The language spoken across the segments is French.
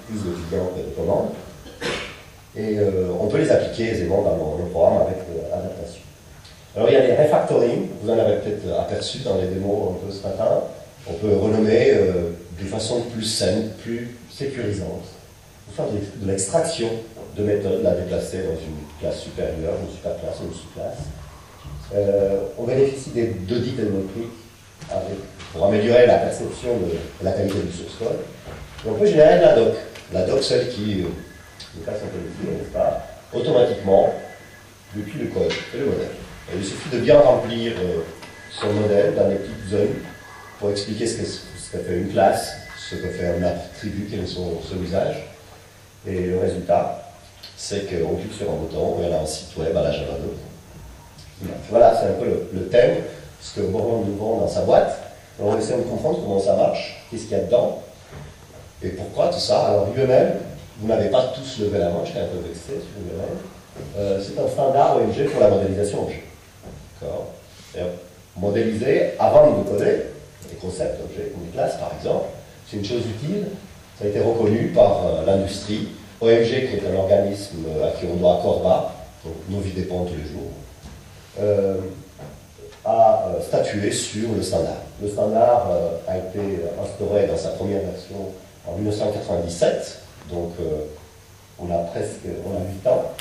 plus évident que de commandes. Et on peut les appliquer aisément dans le programme avec adaptation. Alors il y a des refactoring, vous en avez peut-être aperçu dans les démos un peu ce matin. On peut renommer de façon plus saine, plus sécurisante. Pour faire de l'extraction de méthodes, la déplacer dans une classe supérieure, une superclasse ou une sous-classe. On bénéficie d'audits démocriques pour améliorer la perception de la qualité du source code. Et on peut générer de la doc. La doc, celle qui nous casse un peu le pied, n'est-ce pas, automatiquement depuis le code et le modèle. Et il suffit de bien remplir son modèle dans les petites zones pour expliquer ce que fait une classe, ce que fait un attribut, quel est son usage. Et le résultat, c'est qu'on clique sur un bouton et on a un site web à la Java 2. Voilà, c'est un peu le thème, ce que Borland nous vend dans sa boîte. Alors on va essayer de comprendre comment ça marche, qu'est-ce qu'il y a dedans, et pourquoi tout ça. Alors UML, vous n'avez pas tous levé la main, je suis un peu vexé sur UML. C'est un standard OMG pour la modélisation objet. D'accord. Modéliser avant de coder, des concepts objets, comme des classes par exemple, c'est une chose utile. Ça a été reconnu par l'industrie. OMG, qui est un organisme à qui on doit Corba, donc nos vies dépendent tous les jours, a statué sur le standard. Le standard a été instauré dans sa première version en 1997, donc on a 8 ans,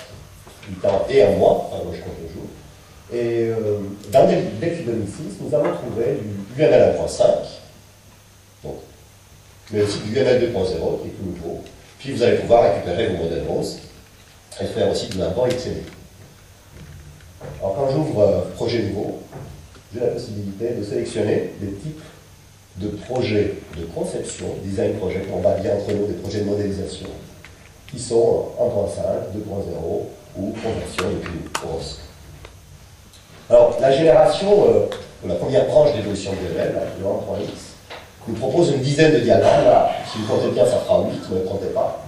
8 ans et un mois, enfin, moi je compte le jour. Et dans Delphi 2006, nous avons trouvé du UML 1.5, donc, mais aussi du UML 2.0 qui est tout nouveau. Puis vous allez pouvoir récupérer vos modèles roses et faire aussi de l'import XML. Alors quand j'ouvre projet nouveau, j'ai la possibilité de sélectionner des types de projets de conception, design project, on va dire entre nous des projets de modélisation, qui sont 1.5, 2.0 ou conversion depuis ROS. Alors la génération, la première branche d'évolution de UML, le 1.x, nous propose une dizaine de diagrammes. Là, si vous comptez bien, ça fera 8, ne comptez pas.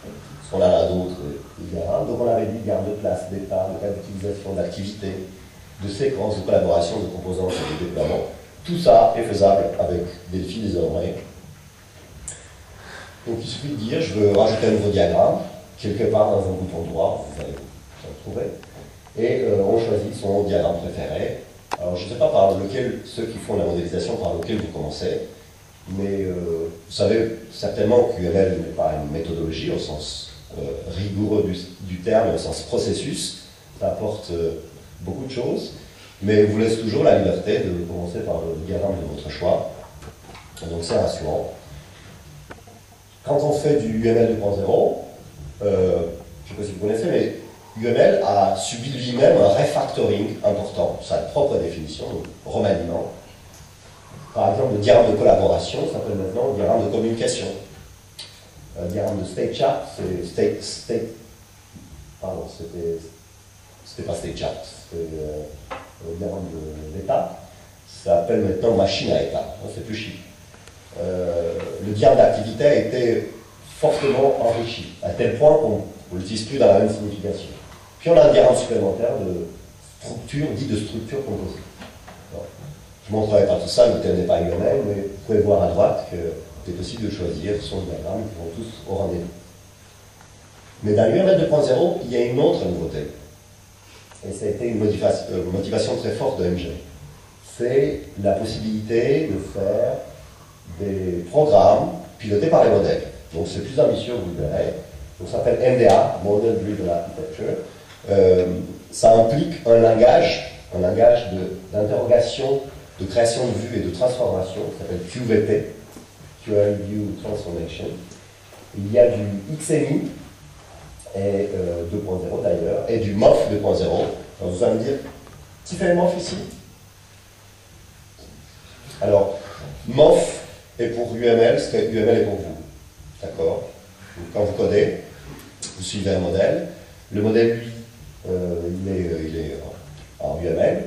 Parce qu'on a là d'autres diagrammes. Donc on avait dit diagramme de place, d'état, de cas d'utilisation, d'activité, de séquence, de collaboration, de composantes et de déploiement. Tout ça est faisable avec Delphi désormais. Donc il suffit de dire, je veux rajouter un nouveau diagramme, quelque part dans un bouton droit, vous allez le trouver. Et on choisit son diagramme préféré. Alors je ne sais pas par lequel, ceux qui font la modélisation, par lequel vous commencez. Mais vous savez certainement que UML n'est pas une méthodologie au sens rigoureux du terme, au sens processus. Ça apporte beaucoup de choses, mais vous laisse toujours la liberté de commencer par le diagramme de votre choix. Donc c'est rassurant. Quand on fait du UML 2.0, je ne sais pas si vous connaissez, mais UML a subi lui-même un refactoring important, sa propre définition, donc remaniement. Par exemple, le diagramme de collaboration s'appelle maintenant diagramme de communication. Le diagramme de state chart, c'est pardon, c'était pas state chart, c'était le diagramme d'état. Ça s'appelle maintenant machine à état, c'est plus chic. Le diagramme d'activité a été fortement enrichi, à tel point qu'on ne l'utilise plus dans la même signification. Puis on a un diagramme supplémentaire de structure, dit de structure composée. Je ne montrerai pas tout ça, le thème n'est pas UML, mais vous pouvez voir à droite que c'est possible de choisir son diagramme, qui vont tous au rendez-vous. Mais dans l'UML 2.0, il y a une autre nouveauté. Et ça a été une motivation très forte de MG. C'est la possibilité de faire des programmes pilotés par les modèles. Donc c'est plus ambitieux, vous le verrez. Donc ça s'appelle MDA, Model Driven Architecture. Ça implique un langage d'interrogation, de création de vue et de transformation, qui s'appelle QVT, Query View Transformation. Il y a du XMI, et 2.0 d'ailleurs, et du MOF 2.0. Vous allez me dire, qui fait le MOF ici? Alors, MOF est pour UML, ce que UML est pour vous. D'accord? Quand vous codez, vous suivez un modèle. Le modèle, lui, il est en UML.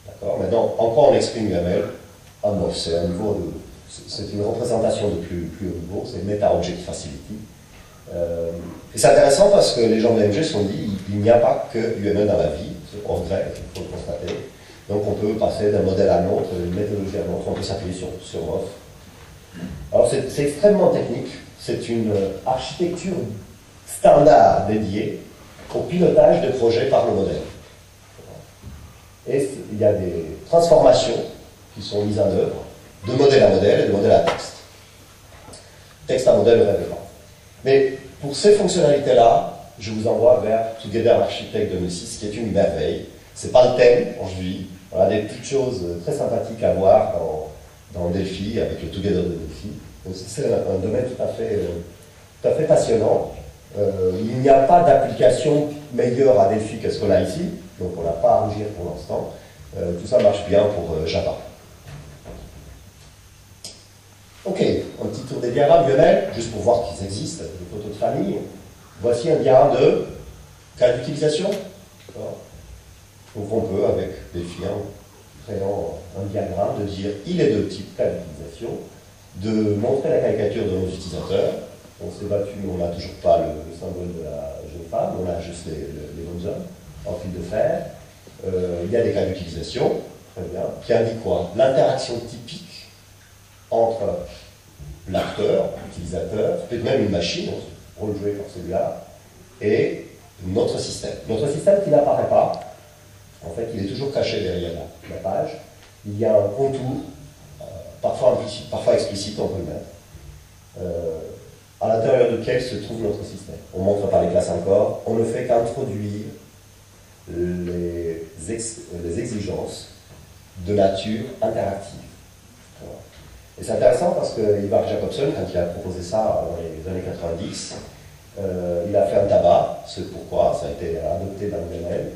D'accord? Maintenant, en quoi on exprime UML? En MOF, c'est un niveau de... C'est une représentation de plus haut niveau, c'est Meta Object Facility. Et c'est intéressant parce que les gens de l'AMG se sont dit il n'y a pas que UML dans la vie, c'est au regret, il faut le constater. Donc on peut passer d'un modèle à l'autre, d'une méthodologie à l'autre, on peut s'appuyer sur MOF. Alors c'est extrêmement technique, c'est une architecture standard dédiée au pilotage de projets par le modèle. Et il y a des transformations qui sont mises en œuvre de modèle à modèle et de modèle à texte. Texte à modèle révélant. Mais pour ces fonctionnalités-là, je vous envoie vers Together Architect 2006, qui est une merveille. C'est pas le thème aujourd'hui. On a des petites choses très sympathiques à voir dans Delphi, avec le Together de Delphi. C'est un domaine tout à fait passionnant. Il n'y a pas d'application meilleure à Delphi que ce qu'on a ici, donc on n'a pas à rougir pour l'instant. Tout ça marche bien pour Java. Ok, un petit tour des diagrammes, Lionel, juste pour voir qu'ils existent, des photos de famille. Voici un diagramme de cas d'utilisation. Donc on peut, avec Delphi, créant un diagramme, de dire il est de type cas d'utilisation, de montrer la caricature de nos utilisateurs. On s'est battu, on n'a toujours pas le symbole de la jeune femme, on a juste les bonnes hommes en fil de fer. Il y a des cas d'utilisation, très bien, qui indiquent quoi? L'interaction typique entre l'acteur, l'utilisateur, peut-être même une machine, rôle joué par celui-là, et notre système. Notre système qui n'apparaît pas, en fait, il est toujours caché derrière la page. Il y a un contour, parfois implicite, parfois explicite, on peut le mettre, à l'intérieur duquel se trouve notre système. On ne montre pas les classes encore, on ne fait qu'introduire les exigences de nature interactive. Voilà. Et c'est intéressant parce que Ivar Jacobson, quand il a proposé ça dans les années 90, il a fait un tabac, c'est pourquoi ça a été adopté dans le domaine,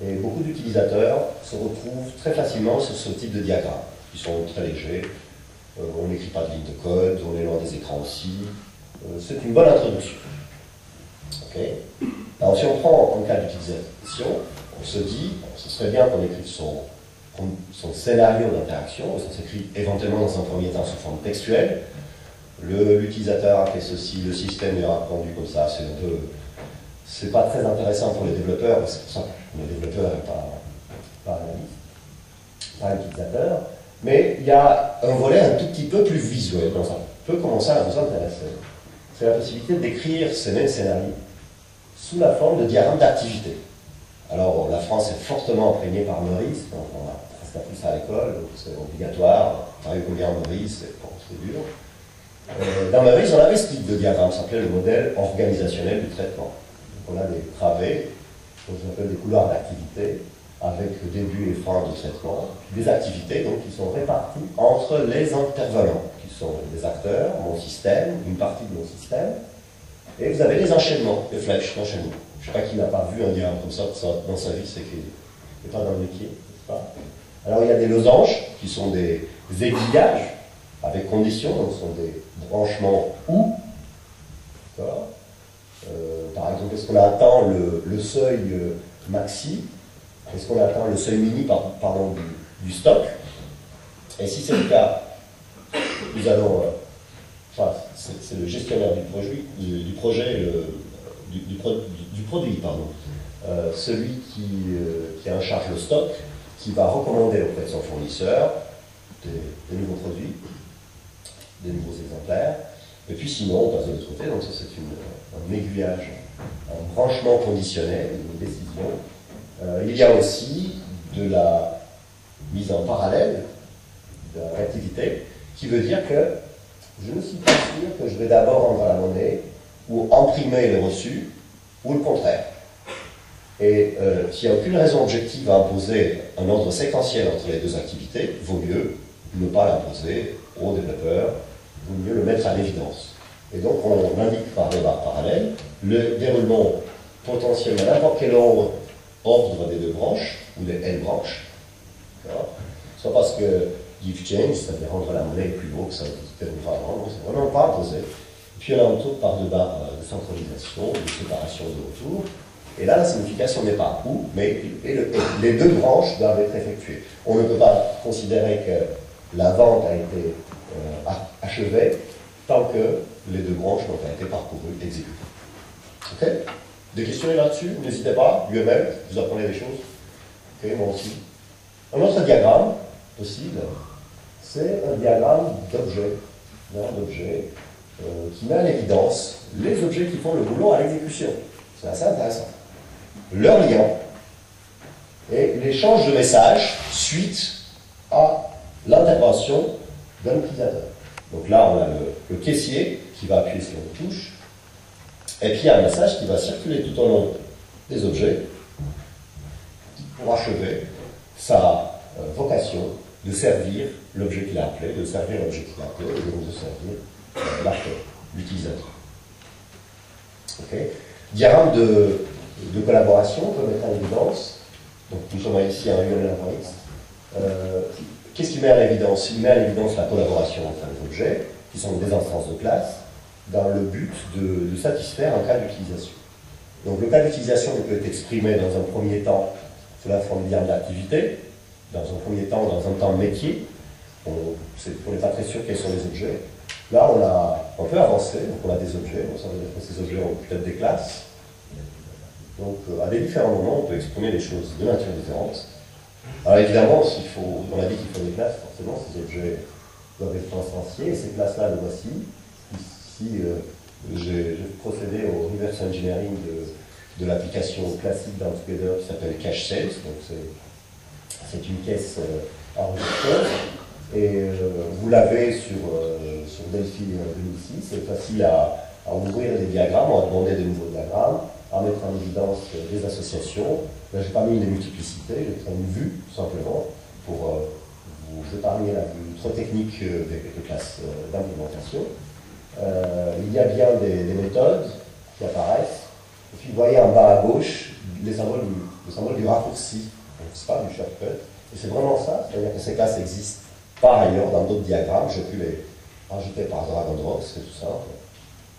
et beaucoup d'utilisateurs se retrouvent très facilement sur ce type de diagrammes, qui sont très légers, on n'écrit pas de ligne de code, on est loin des écrans aussi, c'est une bonne introduction. Okay. Alors si on prend en cas d'utilisation, on se dit, ce serait bien qu'on écrive son scénario d'interaction, ça s'écrit éventuellement dans un premier temps sous forme textuelle. L'utilisateur a fait ceci, le système lui a répondu comme ça, c'est pas très intéressant pour les développeurs, parce que pour ça, le développeur n'est pas analyste, pas utilisateur, mais il y a un volet un tout petit peu plus visuel, donc ça peut commencer à vous intéresser. C'est la possibilité d'écrire ces mêmes scénarios sous la forme de diagrammes d'activité. Alors, bon, la France est fortement imprégnée par Meurice, donc on a presque appris ça à l'école, donc c'est obligatoire. Travailler combien Meurice, c'est dur. Dans Meurice, on avait ce type de diagramme, ça s'appelait le modèle organisationnel du traitement. Donc on a des travées, qu'on appelle des couloirs d'activité, avec le début et fin du traitement, des activités donc, qui sont réparties entre les intervenants, qui sont des acteurs, mon système, une partie de mon système, et vous avez les enchaînements, les flèches d'enchaînement. Je ne sais pas qui n'a pas vu un diagramme comme ça dans sa vie, c'est qu'il n'est pas dans le métier, n'est-ce pas? Alors il y a des losanges, qui sont des aiguillages, avec conditions, donc ce sont des branchements ou, d'accord? Par exemple, est-ce qu'on atteint le seuil maxi? Est-ce qu'on atteint le seuil mini pardon, du stock? Et si c'est le cas, nous allons... Enfin, c'est le gestionnaire du produit, pardon. Celui qui en charge le stock, qui va recommander auprès de son fournisseur des nouveaux produits, des nouveaux exemplaires. Et puis sinon, on passe de l'autre côté, donc ça c'est un aiguillage, un branchement conditionnel, une décision. Il y a aussi de la mise en parallèle de la réactivité, qui veut dire que je ne suis pas sûr que je vais d'abord rendre la monnaie, ou imprimer le reçu, ou le contraire. Et s'il n'y a aucune raison objective à imposer un ordre séquentiel entre les deux activités, vaut mieux ne pas l'imposer aux développeurs, vaut mieux le mettre à l'évidence. Et donc on indique par des barres parallèles le déroulement potentiel à n'importe quel ordre des deux branches, ou des N branches, soit parce que give change, c'est-à-dire rendre la monnaie plus haut que ça ne déroulera vraiment, c'est vraiment pas imposé. Et puis on a autour par deux barres de centralisation, de séparation de retour. Et là, la signification n'est pas où, mais les deux branches doivent être effectuées. On ne peut pas considérer que la vente a été achevée tant que les deux branches n'ont pas été parcourues, exécutées. Ok? Des questions là-dessus? N'hésitez pas, lui-même, vous apprenez des choses. Ok, moi aussi. Un autre diagramme possible, c'est un diagramme d'objet. qui met en évidence les objets qui font le boulot à l'exécution. C'est assez intéressant. Leur lien et l'échange de messages suite à l'intervention d'un utilisateur. Donc là, on a le caissier qui va appuyer sur une touche, et puis il y a un message qui va circuler tout au long des objets pour achever sa vocation de servir l'objet qu'il a appelé, de servir l'objet qu'il a appelé, et donc de servir l'acheteur, l'utilisateur. Okay. Diagramme de collaboration, on peut mettre en évidence. Donc nous sommes ici à un UML qu'est-ce qu'il met en évidence? Il met en évidence la collaboration entre les objets, qui sont des instances de classe, dans le but de satisfaire un cas d'utilisation. Donc le cas d'utilisation peut être exprimé dans un premier temps sous la forme de d'activité, dans un premier temps dans un temps métier. On n'est pas très sûr quels sont les objets. Là, on peut avancer, donc on a des objets, ça veut dire que ces objets ont peut-être des classes. Donc à des différents moments, on peut exprimer des choses de nature différente. Alors évidemment, on a dit qu'il faut des classes, forcément, ces objets doivent être instanciés, et ces classes-là, les voici. Ici, j'ai procédé au reverse engineering de l'application classique d'Together qui s'appelle Cache Sales. Donc c'est une caisse enregistreuse, et vous l'avez sur Delphi 2006. C'est facile à ouvrir des diagrammes, on va demander de nouveaux diagrammes, à mettre en évidence des associations. Là, je n'ai pas mis les multiplicités, j'ai pris une vue, tout simplement, pour vous épargner la vue trop technique des quelques classes d'implémentation. Il y a bien des méthodes qui apparaissent. Et puis, vous voyez en bas à gauche le symbole du raccourci, donc c'est pas du shortcut. Et c'est vraiment ça, c'est-à-dire que ces classes existent par ailleurs dans d'autres diagrammes. J'ai pu les rajouter par drag and drop, c'est tout simple.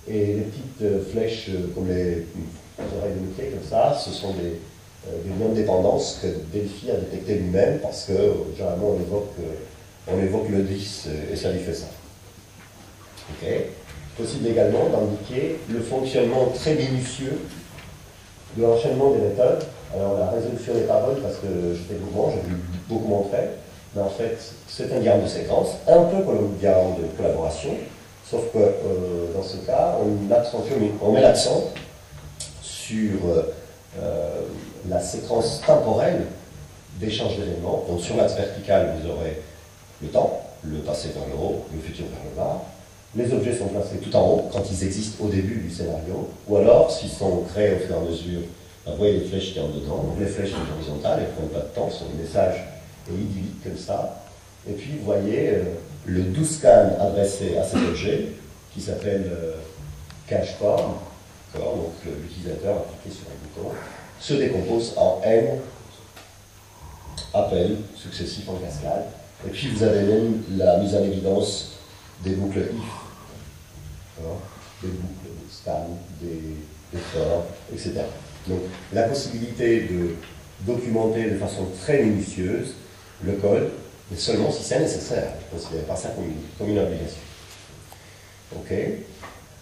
Et les petites flèches comme les oreilles de Mickey, comme ça, ce sont des liens de dépendance que Delphi a détecté lui-même parce que généralement on évoque le 10 et ça lui fait ça. Okay. Possible également d'indiquer le fonctionnement très minutieux de l'enchaînement des méthodes. Alors la résolution n'est pas bonne parce que j'étais mouvement, j'ai vu beaucoup montrer, mais en fait c'est un diagramme de séquence, un peu comme un diagramme de collaboration, sauf que dans ce cas, on met l'accent sur la séquence temporelle d'échange d'événements. Donc sur l'axe vertical, vous aurez le temps, le passé vers le haut, le futur vers le bas. Les objets sont placés tout en haut, quand ils existent au début du scénario, ou alors, s'ils sont créés au fur et à mesure, vous voyez les flèches qui sont dedans. Donc les flèches sont horizontales, elles ne prennent pas de temps, sont des messages idylliques comme ça. Et puis, vous voyez le do-scan adressé à cet objet, qui s'appelle cache form. Donc l'utilisateur a cliqué sur un bouton, se décompose en n appels successifs en cascade. Et puis vous avez même la mise en évidence des boucles if, des boucles scan, des for, etc. Donc la possibilité de documenter de façon très minutieuse le code, mais seulement si c'est nécessaire. Je ne considère pas ça comme une obligation. Ok.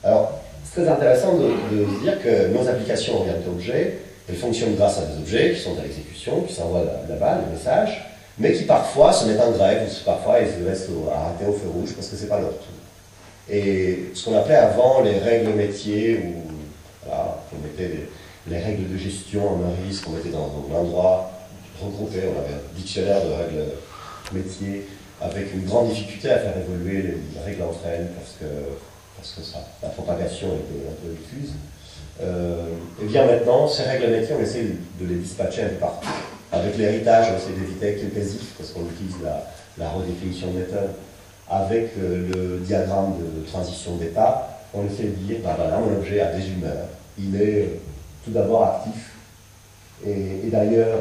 Alors, c'est très intéressant de se dire que nos applications orientées objets, elles fonctionnent grâce à des objets qui sont à l'exécution, qui s'envoient là-bas, le message, mais qui parfois se mettent en grève, ou parfois ils se laissent arrêter au feu rouge parce que ce n'est pas leur tour. Et ce qu'on appelait avant les règles métiers, où voilà, on mettait les règles de gestion en un risque, on mettait dans un endroit regroupé, on avait un dictionnaire de règles métiers avec une grande difficulté à faire évoluer les règles entre elles parce que la propagation était un peu diffuse. Et bien maintenant, ces règles métiers, on essaie de les dispatcher un peu partout. Avec l'héritage, on essaie d'éviter quelques ifs parce qu'on utilise la redéfinition de méthode. Avec le diagramme de transition d'état, on essaie de dire, ben voilà, mon objet a des humeurs. Il est tout d'abord actif. Et d'ailleurs,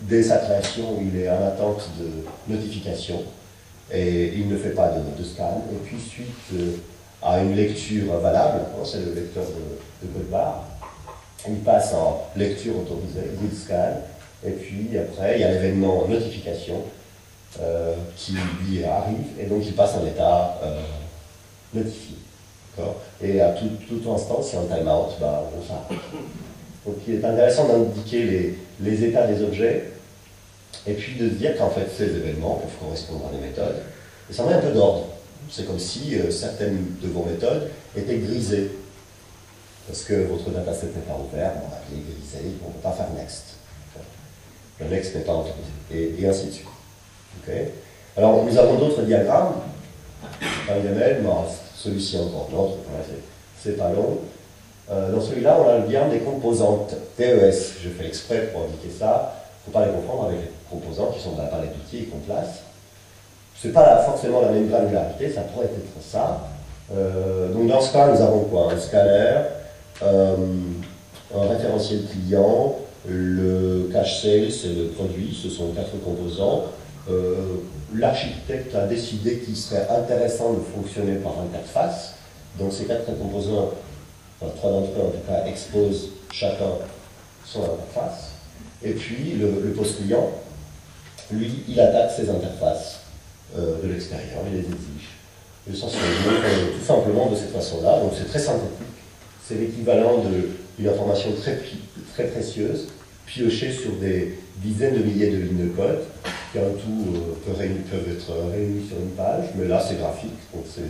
dès sa création, il est en attente de notification. Et il ne fait pas de scan. Et puis, suite à une lecture valable, c'est le lecteur de code barre, il passe en lecture autorisée, good scan. Et puis après, il y a l'événement notification qui lui arrive, et donc il passe en état notifié. Et à tout instant, si un timeout, on s'arrête. Donc il est intéressant d'indiquer les états des objets, et puis de se dire qu'en fait ces événements peuvent correspondre à des méthodes. Et ça met un peu d'ordre C'est comme si certaines de vos méthodes étaient grisées. Parce que votre dataset n'est pas ouvert, bon, il est grisé, on ne peut pas faire next. Le next n'est pas autorisé, et ainsi de suite. Okay. Alors, nous avons d'autres diagrammes. Un YAML, celui-ci encore d'autres, c'est pas long. Dans celui-là, on a le diagramme des composantes, TES. Je fais exprès pour indiquer ça. Il ne faut pas les confondre avec les composants qui sont dans la palette d'outils et qu'on place. Ce n'est pas forcément la même granularité, ça pourrait être ça. Donc dans ce cas, nous avons quoi? Un scanner, un référentiel client, le cache sales et le produit, ce sont 4 composants. L'architecte a décidé qu'il serait intéressant de fonctionner par interface. Donc ces 4 composants, enfin 3 d'entre eux en tout cas, exposent chacun son interface. Et puis le post-client, lui, il attaque ses interfaces de l'extérieur, il les exige. Essentiellement, tout simplement de cette façon-là. Donc c'est très synthétique. C'est l'équivalent d'une information très précieuse, piochée sur des dizaines de milliers de lignes de code, qui en tout peuvent être réunies sur une page, mais là c'est graphique, donc c'est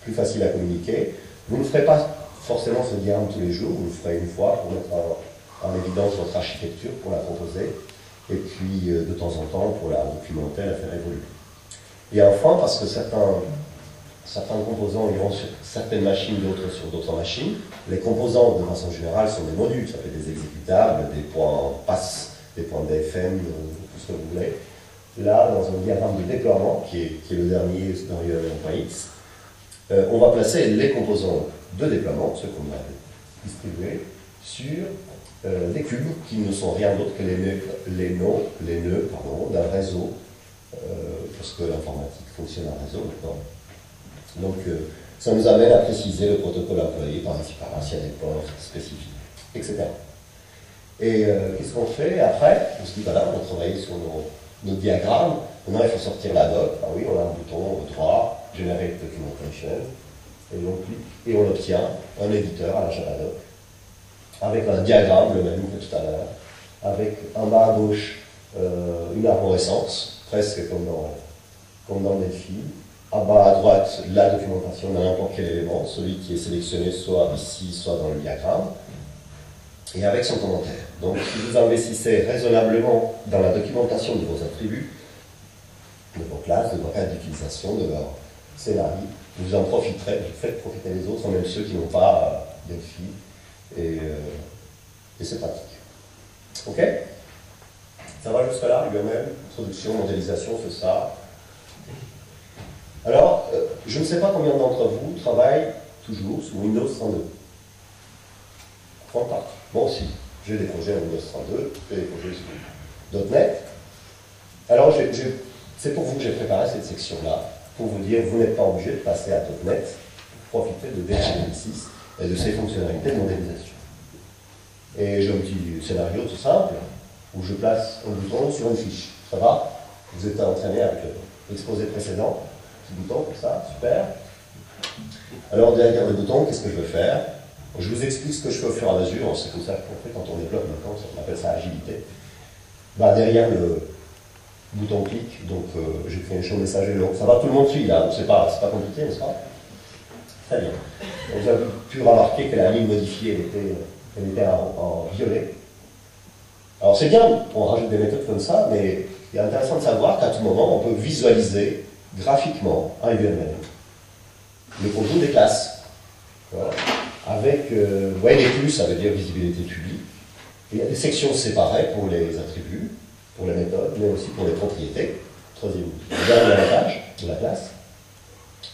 plus facile à communiquer. Vous ne ferez pas forcément ce diagramme tous les jours, vous le ferez une fois pour mettre en évidence votre architecture, pour la proposer, et puis de temps en temps pour la documenter, la faire évoluer. Et enfin, parce que certains composants iront sur certaines machines, d'autres sur d'autres machines, les composants, de façon générale, sont des modules, ça fait des exécutables, des points pass, des points DFM, tout ce que vous voulez. Là, dans un diagramme de déploiement, qui est le dernier dans UML.x, on va placer les composants de déploiement, ceux qu'on a distribués, sur des cubes qui ne sont rien d'autre que les nœuds d'un réseau, parce que l'informatique fonctionne en réseau maintenant. Donc, ça nous amène à préciser le protocole employé par ici, par là, s'il y a des ports spécifiques, etc. Et qu'est-ce qu'on fait après? On se dit, voilà, on a travaillé sur nos diagrammes. Maintenant, il faut sortir la doc. Ah oui, on a un bouton droit, Generate Documentation, et on clique, et on obtient un éditeur à la Javadoc, avec un diagramme, le même que tout à l'heure, avec en bas à gauche une arborescence, presque comme dans Delphi. En bas à droite, la documentation de n'importe quel élément, celui qui est sélectionné soit ici, soit dans le diagramme, et avec son commentaire. Donc, si vous investissez raisonnablement dans la documentation de vos attributs, de vos classes, de vos cas d'utilisation, de leur scénario, vous en profiterez, vous faites profiter les autres, même ceux qui n'ont pas Delphi, et c'est pratique. Ok? Ça va jusque-là, UML, introduction, modélisation, c'est ça. Alors, je ne sais pas combien d'entre vous travaillent toujours sous Windows 102. Grande partie. Moi aussi. J'ai des projets Windows 102, j'ai des projets sous .NET. Alors, c'est pour vous que j'ai préparé cette section-là, pour vous dire, vous n'êtes pas obligé de passer à .NET, profitez de DHL6 et de ses fonctionnalités de modélisation. Et j'ai un petit scénario tout simple, où je place un bouton sur une fiche. Ça va? Vous êtes entraîné avec l'exposé précédent. Petit bouton comme ça, super. Alors derrière le bouton, qu'est-ce que je veux faire? Je vous explique ce que je fais au fur et à mesure, c'est comme ça qu'on fait quand on développe maintenant, on appelle ça agilité. Bah, derrière le bouton clic, donc j'ai créé un champ messager long. Ça va, tout le monde suit là, c'est pas compliqué, n'est-ce pas? Très bien. Donc, vous avez pu remarquer que la ligne modifiée, elle était en violet. Alors c'est bien, on rajoute des méthodes comme ça, mais il est intéressant de savoir qu'à tout moment, on peut visualiser graphiquement un UML, le contenu des classes. Voilà. Avec, vous voyez, les plus, ça veut dire visibilité publique. Il y a des sections séparées pour les attributs, pour les méthodes, mais aussi pour les propriétés. Troisième, le dernier avantage de la classe.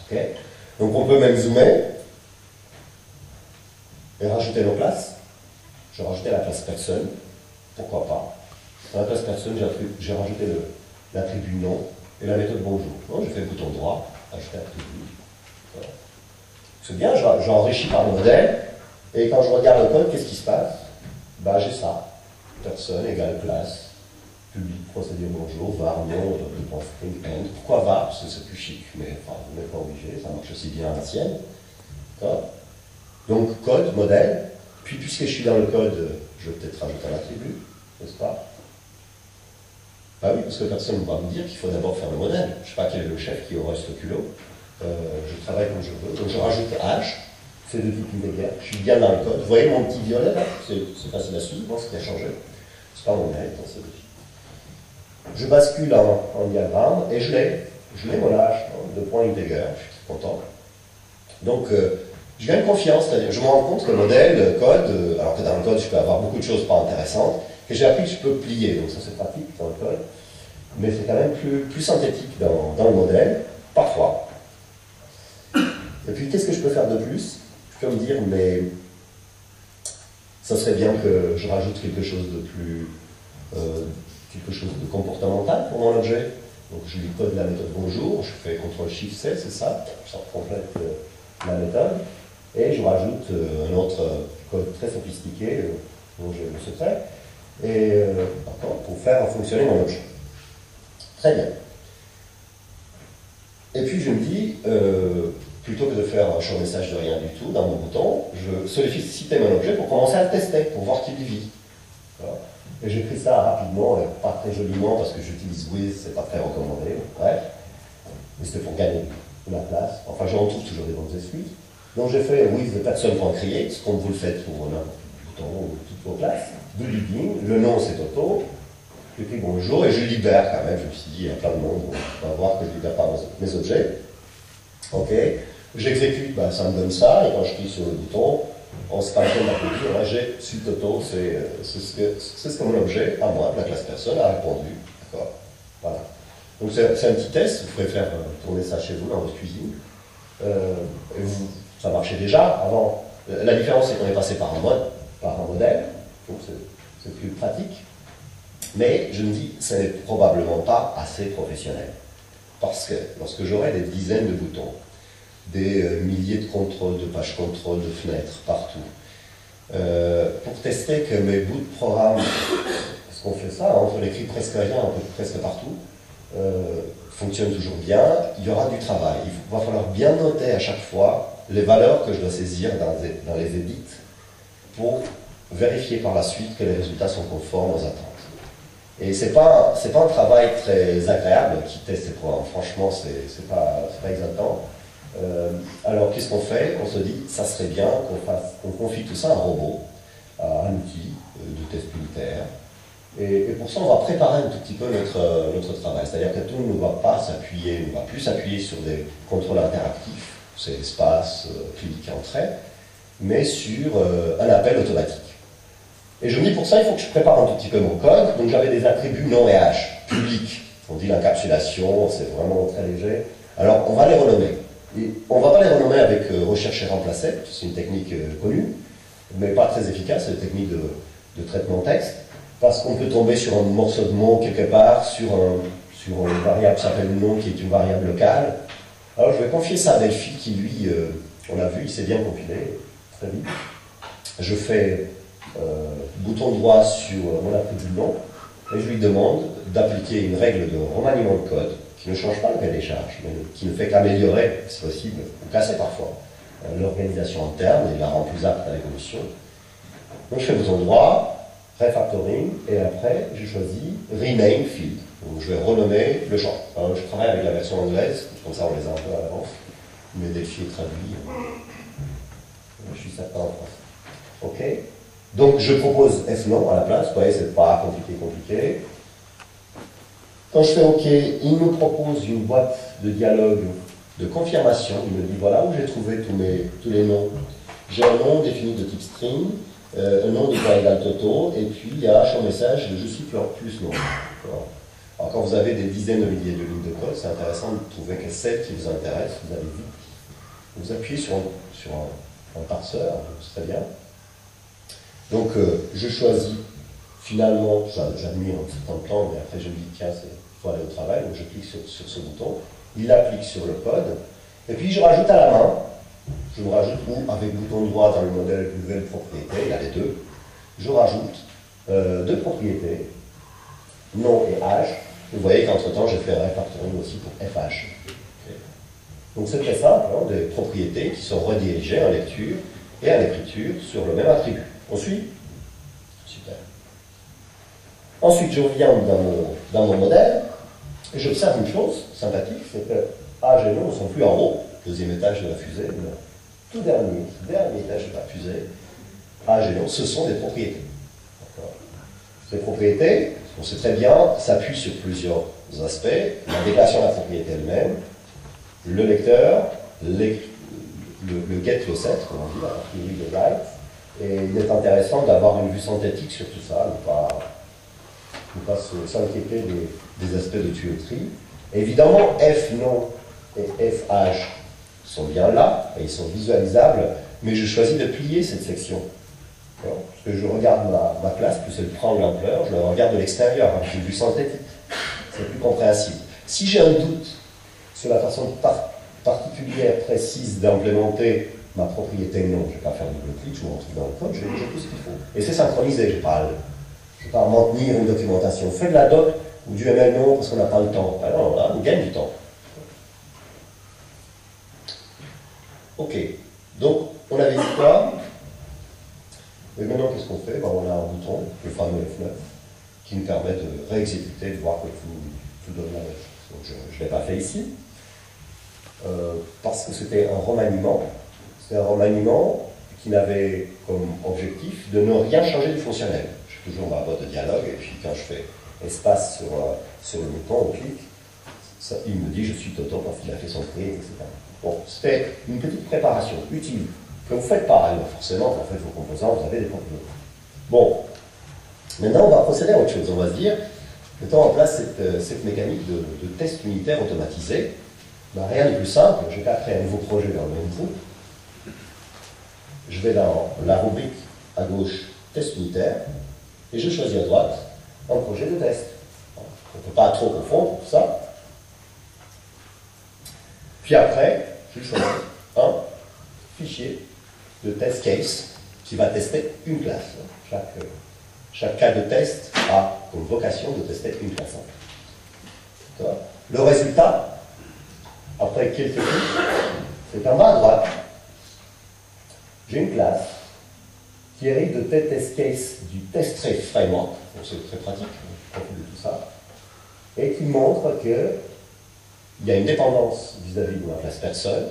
Okay. Donc on peut même zoomer et rajouter nos classes. Je vais rajouter la classe personne, pourquoi pas. Dans la classe personne, j'ai rajouté l'attribut nom et la méthode bonjour. J'ai fait le bouton droit, ajouter attribut. Voilà. C'est bien, j'enrichis par le modèle, et quand je regarde le code, qu'est-ce qui se passe? Bah, j'ai ça. Personne égale classe, public, procédure bonjour, var, nom, string, end. Pourquoi var? Parce que c'est plus chic, mais enfin, vous n'êtes pas obligé, ça marche aussi bien à l'ancienne. Donc, code, modèle, puis puisque je suis dans le code, je vais peut-être rajouter un attribut, n'est-ce pas? Ah oui, parce que personne ne va me dire qu'il faut d'abord faire le modèle. Je ne sais pas quel est le chef qui aurait ce culot. je travaille comme je veux, donc je rajoute H, c'est de type integer, je suis bien dans le code. Vous voyez mon petit violet là, c'est facile à suivre, ce qui a changé. C'est pas mon mérite, hein, c'est le défi. Je bascule en diagramme et je l'ai mon H, hein, de point integer, je suis content. Donc, je gagne confiance, c'est-à-dire je me rends compte que le modèle, le code, alors que dans le code, je peux avoir beaucoup de choses pas intéressantes, que j'ai appris que je peux plier, donc ça c'est pratique dans le code, mais c'est quand même plus synthétique dans le modèle, parfois. Et puis, qu'est-ce que je peux faire de plus? Je peux me dire, mais ça serait bien que je rajoute quelque chose de plus, quelque chose de comportemental pour mon objet. Donc, je lui code la méthode bonjour, je fais CTRL-SHIFT-C, c'est ça complète la méthode, et je rajoute un autre code très sophistiqué, dont j'ai le secret, et pour faire fonctionner mon objet. Très bien. Et puis je me dis, plutôt que de faire un show message de rien du tout dans mon bouton, je sollicite mon objet pour commencer à le tester, pour voir qu'il y vit. Voilà. Et j'écris ça rapidement, et pas très joliment, parce que j'utilise With, c'est pas très recommandé, bref. Mais c'était pour gagner de la place. Enfin, j'en trouve toujours des bonnes excuses. Donc j'ai fait With the person.create, comme vous le faites pour n'importe quel bouton ou toutes vos classes. De Living, le nom c'est Toto. J'écris bonjour et je libère quand même. Je me suis dit, il y a plein de monde, on va voir que je ne libère pas mes objets. Ok. J'exécute, ben, ça me donne ça, et quand je clique sur le bouton, on se parle d'applaudir. Là, j'ai sur Toto, c'est ce que mon objet, à moi, de la classe personne, a répondu. D'accord. Voilà. Donc c'est un petit test, vous pouvez faire tourner ça chez vous, dans votre cuisine. Et ça marchait déjà avant. La différence, c'est qu'on est passé par un modèle, donc c'est plus pratique. Mais je me dis, ce n'est probablement pas assez professionnel. Parce que lorsque j'aurai des dizaines de boutons, des milliers de contrôles, de pages contrôle, de fenêtres, partout, pour tester que mes bouts de programme, parce qu'on fait ça, on écrit presque rien, on peut presque partout, fonctionne toujours bien, il y aura du travail. Il va falloir bien noter à chaque fois les valeurs que je dois saisir dans les edits pour vérifier par la suite que les résultats sont conformes aux attentes. Et c'est pas un travail très agréable qui teste ces programmes. Franchement, c'est pas exaltant. Alors, qu'est-ce qu'on fait? On se dit, ça serait bien qu'on confie tout ça à un robot, à un outil de test unitaire. Et pour ça, on va préparer un tout petit peu notre travail. C'est-à-dire que tout ne va plus s'appuyer sur des contrôles interactifs, c'est espace, clic, entrée, mais sur un appel automatique. Et je me dis, pour ça, il faut que je prépare un tout petit peu mon code. Donc j'avais des attributs nom et âge, public. On dit l'encapsulation, c'est vraiment très léger. Alors, on va les renommer. Et on ne va pas les renommer avec recherche et remplacer, c'est une technique connue, mais pas très efficace, c'est une technique de traitement texte, parce qu'on peut tomber sur un morceau de mot quelque part, sur une variable qui s'appelle nom, qui est une variable locale. Alors je vais confier ça à Delphi, qui lui, on l'a vu, il s'est bien compilé, très vite. Je fais bouton droit sur mon attribut nom, et je lui demande d'appliquer une règle de remaniement de code, qui ne change pas le cahier des charges, mais qui ne fait qu'améliorer, si possible, ou casser parfois, l'organisation interne et la rend plus apte à l'évolution. Donc je fais bouton droit, refactoring, et après je choisis rename field. Donc je vais renommer le champ. Alors, je travaille avec la version anglaise, comme ça on les a un peu à l'avance, mais Delphi est traduit. Je suis certain en français. Ok. Donc je propose fnom à la place, vous voyez, c'est pas compliqué. Quand je fais OK, il me propose une boîte de dialogue de confirmation. Il me dit voilà où j'ai trouvé tous les noms. J'ai un nom défini de type string, un nom de point égal Toto, et puis il y a un message de je suis plus nom. Alors quand vous avez des dizaines de milliers de lignes de code, c'est intéressant de trouver que celle qui vous intéresse, vous allez vite. Vous appuyez sur un parseur, c'est très bien. Donc je choisis. Finalement, j'admire un certain temps, mais après je me dis, tiens, il faut aller au travail, donc je clique sur ce bouton, il applique sur le code, et puis je rajoute à la main, je me rajoute, ou avec bouton droit dans le modèle nouvelle propriété, il y a les deux, je rajoute deux propriétés, nom et âge. Vous voyez qu'entre-temps, j'ai fait un refactoring aussi pour FH. Okay. Donc c'est très simple, hein, des propriétés qui sont redirigées en lecture et en écriture sur le même attribut. On suit? Super. Ensuite, je reviens dans mon modèle et j'observe une chose sympathique, c'est que âge et nom ne sont plus en haut, deuxième étage de la fusée, le tout dernier étage de la fusée, âge et nom, ce sont des propriétés. Ces propriétés, on sait très bien, s'appuient sur plusieurs aspects. La déclaration de la propriété elle-même, le lecteur, le get le set, comme on dit, la théorie de Wright. Et il est intéressant d'avoir une vue synthétique sur tout ça, ne pas s'inquiéter des aspects de tuyauterie. Évidemment, F nom et F âge sont bien là, et ils sont visualisables, mais je choisis de plier cette section. Parce que je regarde ma classe, plus elle prend de l'ampleur, je la regarde de l'extérieur, j'ai une vue synthétique. C'est plus compréhensible. Si j'ai un doute sur la façon particulière, précise d'implémenter ma propriété nom, je ne vais pas faire double-clic, je me retrouve dans le code, j'ai tout ce qu'il faut. Et c'est synchronisé, je ne vais pas maintenir une documentation. On fait de la doc ou du ML non parce qu'on n'a pas le temps. Alors là, on gagne du temps. Ok, donc on avait dit quoi? Et maintenant, qu'est-ce qu'on fait? Ben, on a un bouton, le fameux F9, qui nous permet de réexécuter, de voir que tout donne la même chose. Donc je ne l'ai pas fait ici, parce que c'était un remaniement. C'était un remaniement qui n'avait comme objectif de ne rien changer du fonctionnel. J'ai toujours ma boîte de dialogue, et puis quand je fais espace sur le bouton, on clique, ça, il me dit je suis Toto parce qu'il a fait son prix, etc. Bon, c'était une petite préparation utile. Que vous faites pas, alors forcément, quand vous faites vos composants, vous avez des composants. Bon, maintenant on va procéder à autre chose. On va se dire, mettons en place cette mécanique de test unitaire automatisé. Ben, rien de plus simple, je vais pas créer un nouveau projet dans le même groupe. Je vais dans la rubrique à gauche, test unitaire, et je choisis à droite un projet de test. On ne peut pas trop confondre pour ça. Puis après, je choisis un fichier de test case qui va tester une classe. Chaque cas de test a comme vocation de tester une classe. Le résultat, après quelques clics, c'est en bas à droite. J'ai une classe qui hérite de test case du test trace framework, donc c'est très pratique, le profil de tout ça, et qui montre qu'il y a une dépendance vis-à-vis de ma classe personne.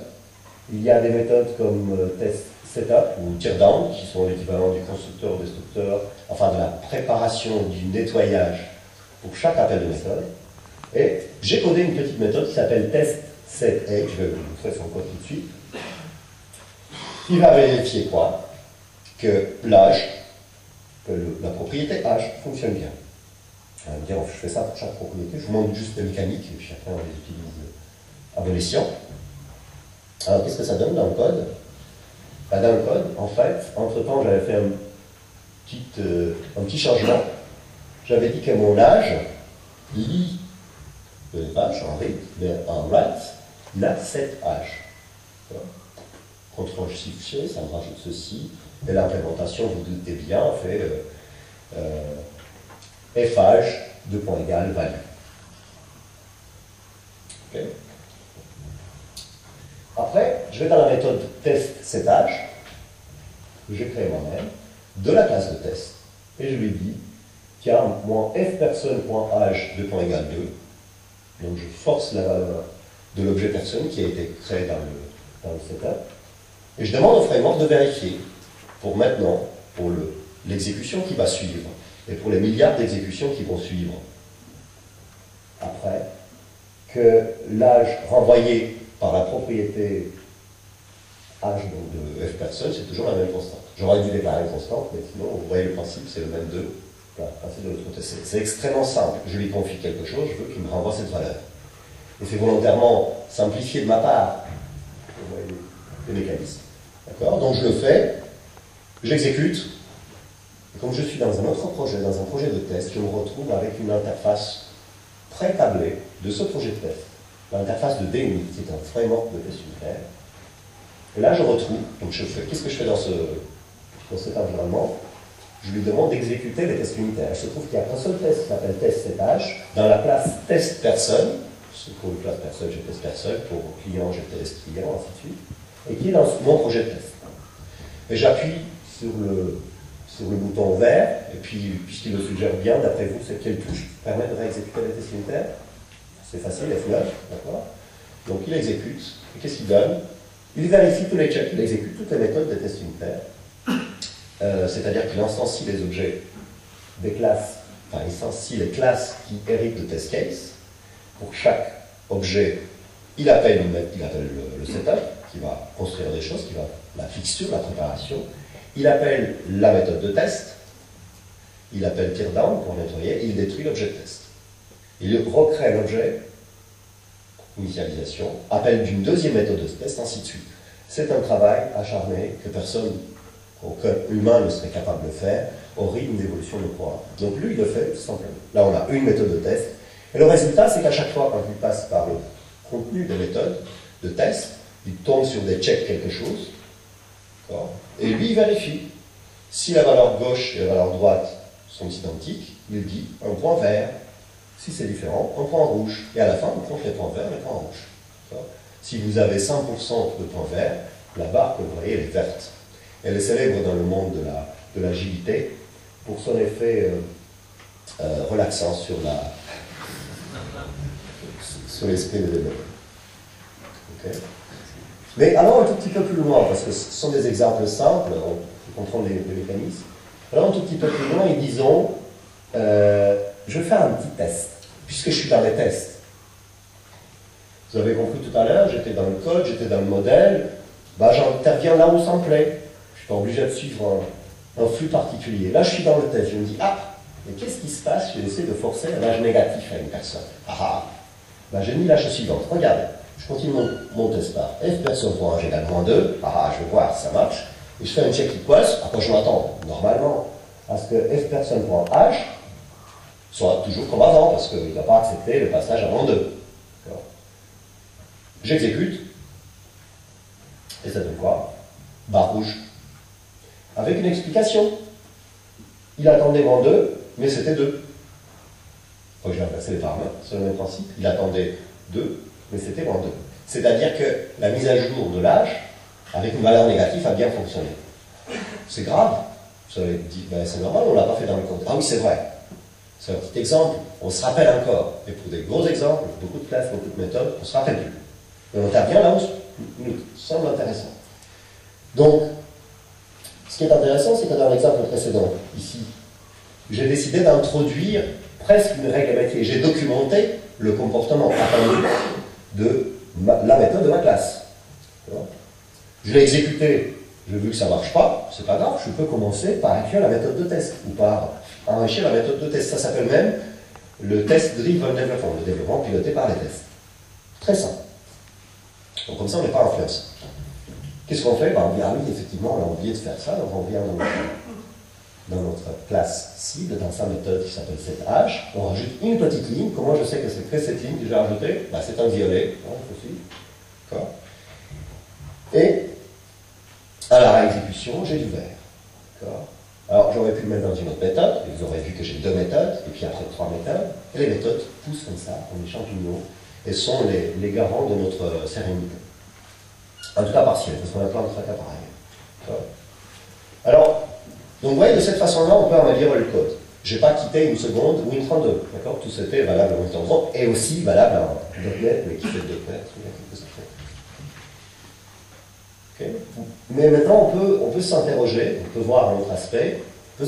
Il y a des méthodes comme test setup ou teardown, qui sont l'équivalent du constructeur, destructeur, enfin de la préparation du nettoyage pour chaque appel de méthode. Et j'ai codé une petite méthode qui s'appelle test set age, je vais vous montrer son code tout de suite, qui va vérifier quoi? Que l'âge, que la propriété âge fonctionne bien. On va me dire, je fais ça pour chaque propriété, je vous montre juste la mécanique, et puis après on les utilise à bon escient. Alors qu'est-ce que ça donne dans le code? Ben, dans le code, en fait, entre-temps j'avais fait un petit changement. J'avais dit que mon âge lit de page en read, mais en write, n'a 7 âges. Ctrl-Shift-C, ça me rajoute ceci. Et l'implémentation, vous doutez bien, fait f âge, value. Okay. Après, je vais dans la méthode test set âge, que j'ai créée moi-même, de la classe de test, et je lui dis, tiens, mon fpersonne.âge 2. Donc je force la valeur de l'objet personne qui a été créé dans le setup, et je demande au framework de vérifier pour maintenant, pour l'exécution qui va suivre, et pour les milliards d'exécutions qui vont suivre après, que l'âge renvoyé par la propriété âge de f personne, c'est toujours la même constante. J'aurais dû déclarer une constante, mais sinon, vous voyez le principe, c'est le même de le principe de l'autre côté. C'est extrêmement simple. Je lui confie quelque chose, je veux qu'il me renvoie cette valeur. Et c'est volontairement simplifié de ma part. Vous voyez les mécanismes. D'accord? Donc je le fais, j'exécute, et comme je suis dans un autre projet, dans un projet de test, je me retrouve avec une interface pré-câblée de ce projet de test. L'interface de DUnit, qui est un framework de test unitaire. Et là, je retrouve, donc qu'est-ce que je fais dans cet environnement? Je lui demande d'exécuter les tests unitaires. Il se trouve qu'il n'y a qu'un seul test qui s'appelle test setage. Dans la classe test personne, pour une classe personne, j'ai test personne, pour client, j'ai test client, ainsi de suite, et qui est dans mon projet de test. Et j'appuie sur le bouton vert, et puis, puisqu'il le suggère bien, d'après vous, c'est quelle touche permet de réexécuter les tests unitaires? C'est facile, F9, d'accord? Donc il exécute, et qu'est-ce qu'il donne? Il vérifie tous les checks, il exécute toutes les méthodes des tests unitaires. C'est-à-dire qu'il instancie les objets des classes, enfin il instancie les classes qui héritent de test case. Pour chaque objet, il appelle le setup, qui va construire des choses, qui va la fixture, la préparation. Il appelle la méthode de test, il appelle teardown pour nettoyer, il détruit l'objet de test. Il recrée l'objet, initialisation, appel d'une deuxième méthode de test, ainsi de suite. C'est un travail acharné que personne, aucun humain ne serait capable de faire au rythme d'évolution de programme. Donc lui, il le fait tout simplement. Là, on a une méthode de test, et le résultat, c'est qu'à chaque fois, quand il passe par le contenu des méthodes de test, il tombe sur des checks quelque chose, et lui, il vérifie. Si la valeur gauche et la valeur droite sont identiques, il dit un point vert. Si c'est différent, un point rouge. Et à la fin, on compte les points verts et les points rouges. Si vous avez 100% de points verts, la barre que vous voyez, elle est verte. Elle est célèbre dans le monde de l'agilité pour son effet relaxant sur l'esprit des développeurs. Okay. Mais allons un tout petit peu plus loin, parce que ce sont des exemples simples, on peut comprendre les mécanismes. Allons un tout petit peu plus loin et disons, je vais faire un petit test, puisque je suis dans les tests. Vous avez compris tout à l'heure, j'étais dans le code, j'étais dans le modèle, bah, j'interviens là où ça me plaît. Je ne suis pas obligé de suivre un flux particulier. Là, je suis dans le test, je me dis, ah, mais qu'est-ce qui se passe si j'essaie de forcer un âge négatif à une personne? Ah, bah, j'ai mis la chose suivante, regardez. Je continue mon test par f personne pour 1 égale -2, je vais voir si ça marche, et je fais un check equals, après je m'attends normalement à ce que f personne pour h soit toujours comme avant, parce qu'il ne va pas accepter le passage avant 2. J'exécute, et ça donne quoi? Barre rouge. Avec une explication. Il attendait -2, mais c'était 2. Je vais inverser les paramètres, c'est le même principe. Il attendait 2, mais c'était -2. C'est-à-dire que la mise à jour de l'âge, avec une valeur négative, a bien fonctionné. C'est grave. Vous avez dit, ben, c'est normal, on ne l'a pas fait dans le code. Ah oui, c'est vrai. C'est un petit exemple, on se rappelle encore. Et pour des gros exemples, beaucoup de classes, beaucoup de méthodes, on ne se rappelle plus. Mais on intervient là où ça nous semble intéressant. Donc, ce qui est intéressant, c'est que dans l'exemple précédent, ici, j'ai décidé d'introduire presque une règle métier. J'ai documenté le comportement attendu de la méthode de ma classe. Je l'ai exécuté, j'ai vu que ça ne marche pas, c'est pas grave, je peux commencer par écrire la méthode de test, ou par enrichir la méthode de test. Ça s'appelle même le test driven development, le développement piloté par les tests. Très simple. Donc comme ça, on n'est pas influencé. Qu'est-ce qu'on fait? On dit, ah oui, effectivement, on a oublié de faire ça, donc on vient dans notre classe cible, dans sa méthode qui s'appelle setH, on rajoute une petite ligne. Comment je sais que c'est cette ligne que j'ai rajoutée? C'est un violet, d'accord. Et à la réexécution, j'ai du vert. Alors j'aurais pu le mettre dans une autre méthode, et vous aurez vu que j'ai 2 méthodes, et puis après 3 méthodes, et les méthodes poussent comme ça, comme des champignons, et sont les garants de notre sérénité. En tout cas partiel, parce qu'on a plein de trucs à pareil. Alors, donc vous voyez, de cette façon-là, on peut améliorer le code. Je n'ai pas quitté une seconde ou une 32, d'accord? Tout c'était valable en Win32, et aussi valable en .NET, mais qui fait .NET, il y a quelques affaires. Okay. Mais maintenant, on peut s'interroger, on peut voir un autre aspect, on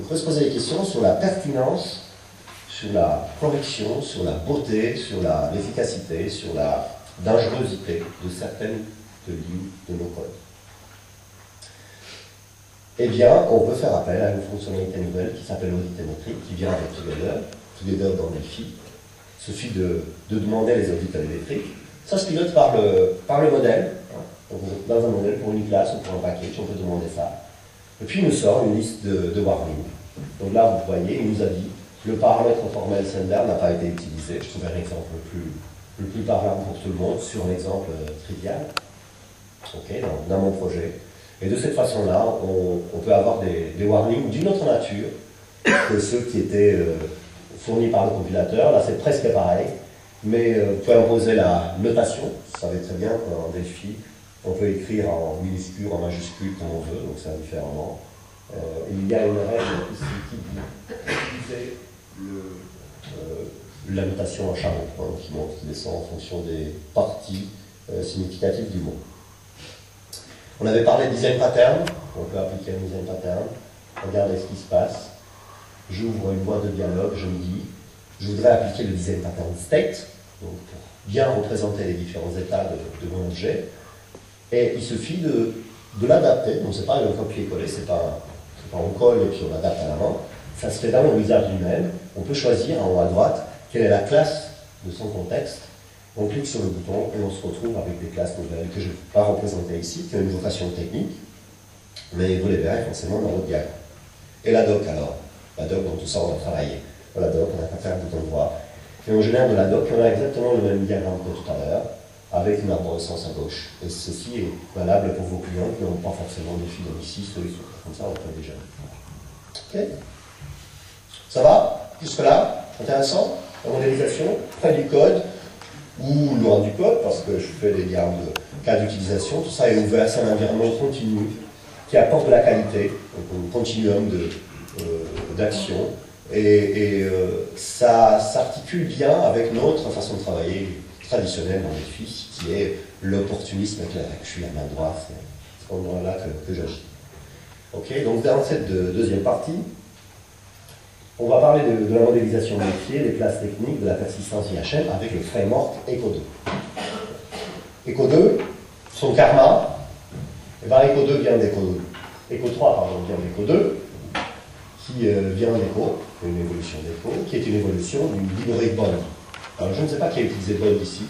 peut se poser des questions sur la pertinence, sur la correction, sur la beauté, sur l'efficacité, sur la dangerosité de certaines lignes de nos codes. Eh bien, on peut faire appel à une fonctionnalité nouvelle qui s'appelle audit métrique, qui vient avec Together dans Delphi. Il suffit de demander les audits à métriques. Ça se pilote par le modèle. Donc, dans un modèle, pour une classe ou pour un package, on peut demander ça. Et puis, il nous sort une liste de warnings. Donc là, vous voyez, il nous a dit le paramètre formel sender n'a pas été utilisé. Je trouvais un exemple le plus parlant pour tout le monde sur un exemple trivial, dans mon projet. Et de cette façon-là, on peut avoir des warnings d'une autre nature que ceux qui étaient fournis par le compilateur. Là, c'est presque pareil, mais vous pouvez imposer la notation. Vous savez très bien qu'en Delphi, on peut écrire en minuscule, en majuscule, comme on veut, donc c'est indifféremment. Il y a une règle ici qui dit utiliser la notation en chameau, qui monte, qui descend en fonction des parties significatives du mot. On avait parlé de design pattern, on peut appliquer un design pattern. Regardez ce qui se passe. J'ouvre une boîte de dialogue, je me dis, je voudrais appliquer le design pattern state, donc pour bien représenter les différents états de mon objet. Et il suffit de l'adapter, donc c'est pas un copier-coller, c'est pas on colle et puis on adapte à la main. Ça se fait dans le wizard lui-même. On peut choisir en haut à droite quelle est la classe de son contexte. On clique sur le bouton et on se retrouve avec des classes nouvelles que je ne vais pas représenter ici, qui ont une vocation technique, mais vous les verrez forcément dans votre diagramme. Et la doc alors, la doc, dans tout ça on va travailler. Dans la doc, on n'a qu'à faire un bouton droit. Et on génère de la doc, on a exactement le même diagramme que tout à l'heure, avec une arborescence à gauche. Et ceci est valable pour vos clients qui n'ont pas forcément de filles ici, comme ça on peut déjà. Ok? Ça va? Jusque-là? Intéressant? La modélisation, près du code, ou loin du code, parce que je fais des diagrammes de cas d'utilisation, tout ça est ouvert, c'est un environnement continu qui apporte de la qualité, donc un continuum d'action, et ça s'articule bien avec notre façon de travailler traditionnelle dans les FIS, qui est l'opportunisme éclairé. Je suis à main droite, c'est à ce moment-là que j'agis. Ok, donc dans cette deuxième partie, on va parler de la modélisation métier, des classes techniques, de la persistance IHM avec le framework ECO2. ECO2, son karma, et bien ECO2 vient d'ECO2. ECO3, pardon, vient d'ECO2, qui vient d'ECO, une évolution d'ECO, qui est une évolution d'une librairie Bond. Alors je ne sais pas qui a utilisé Bond ici.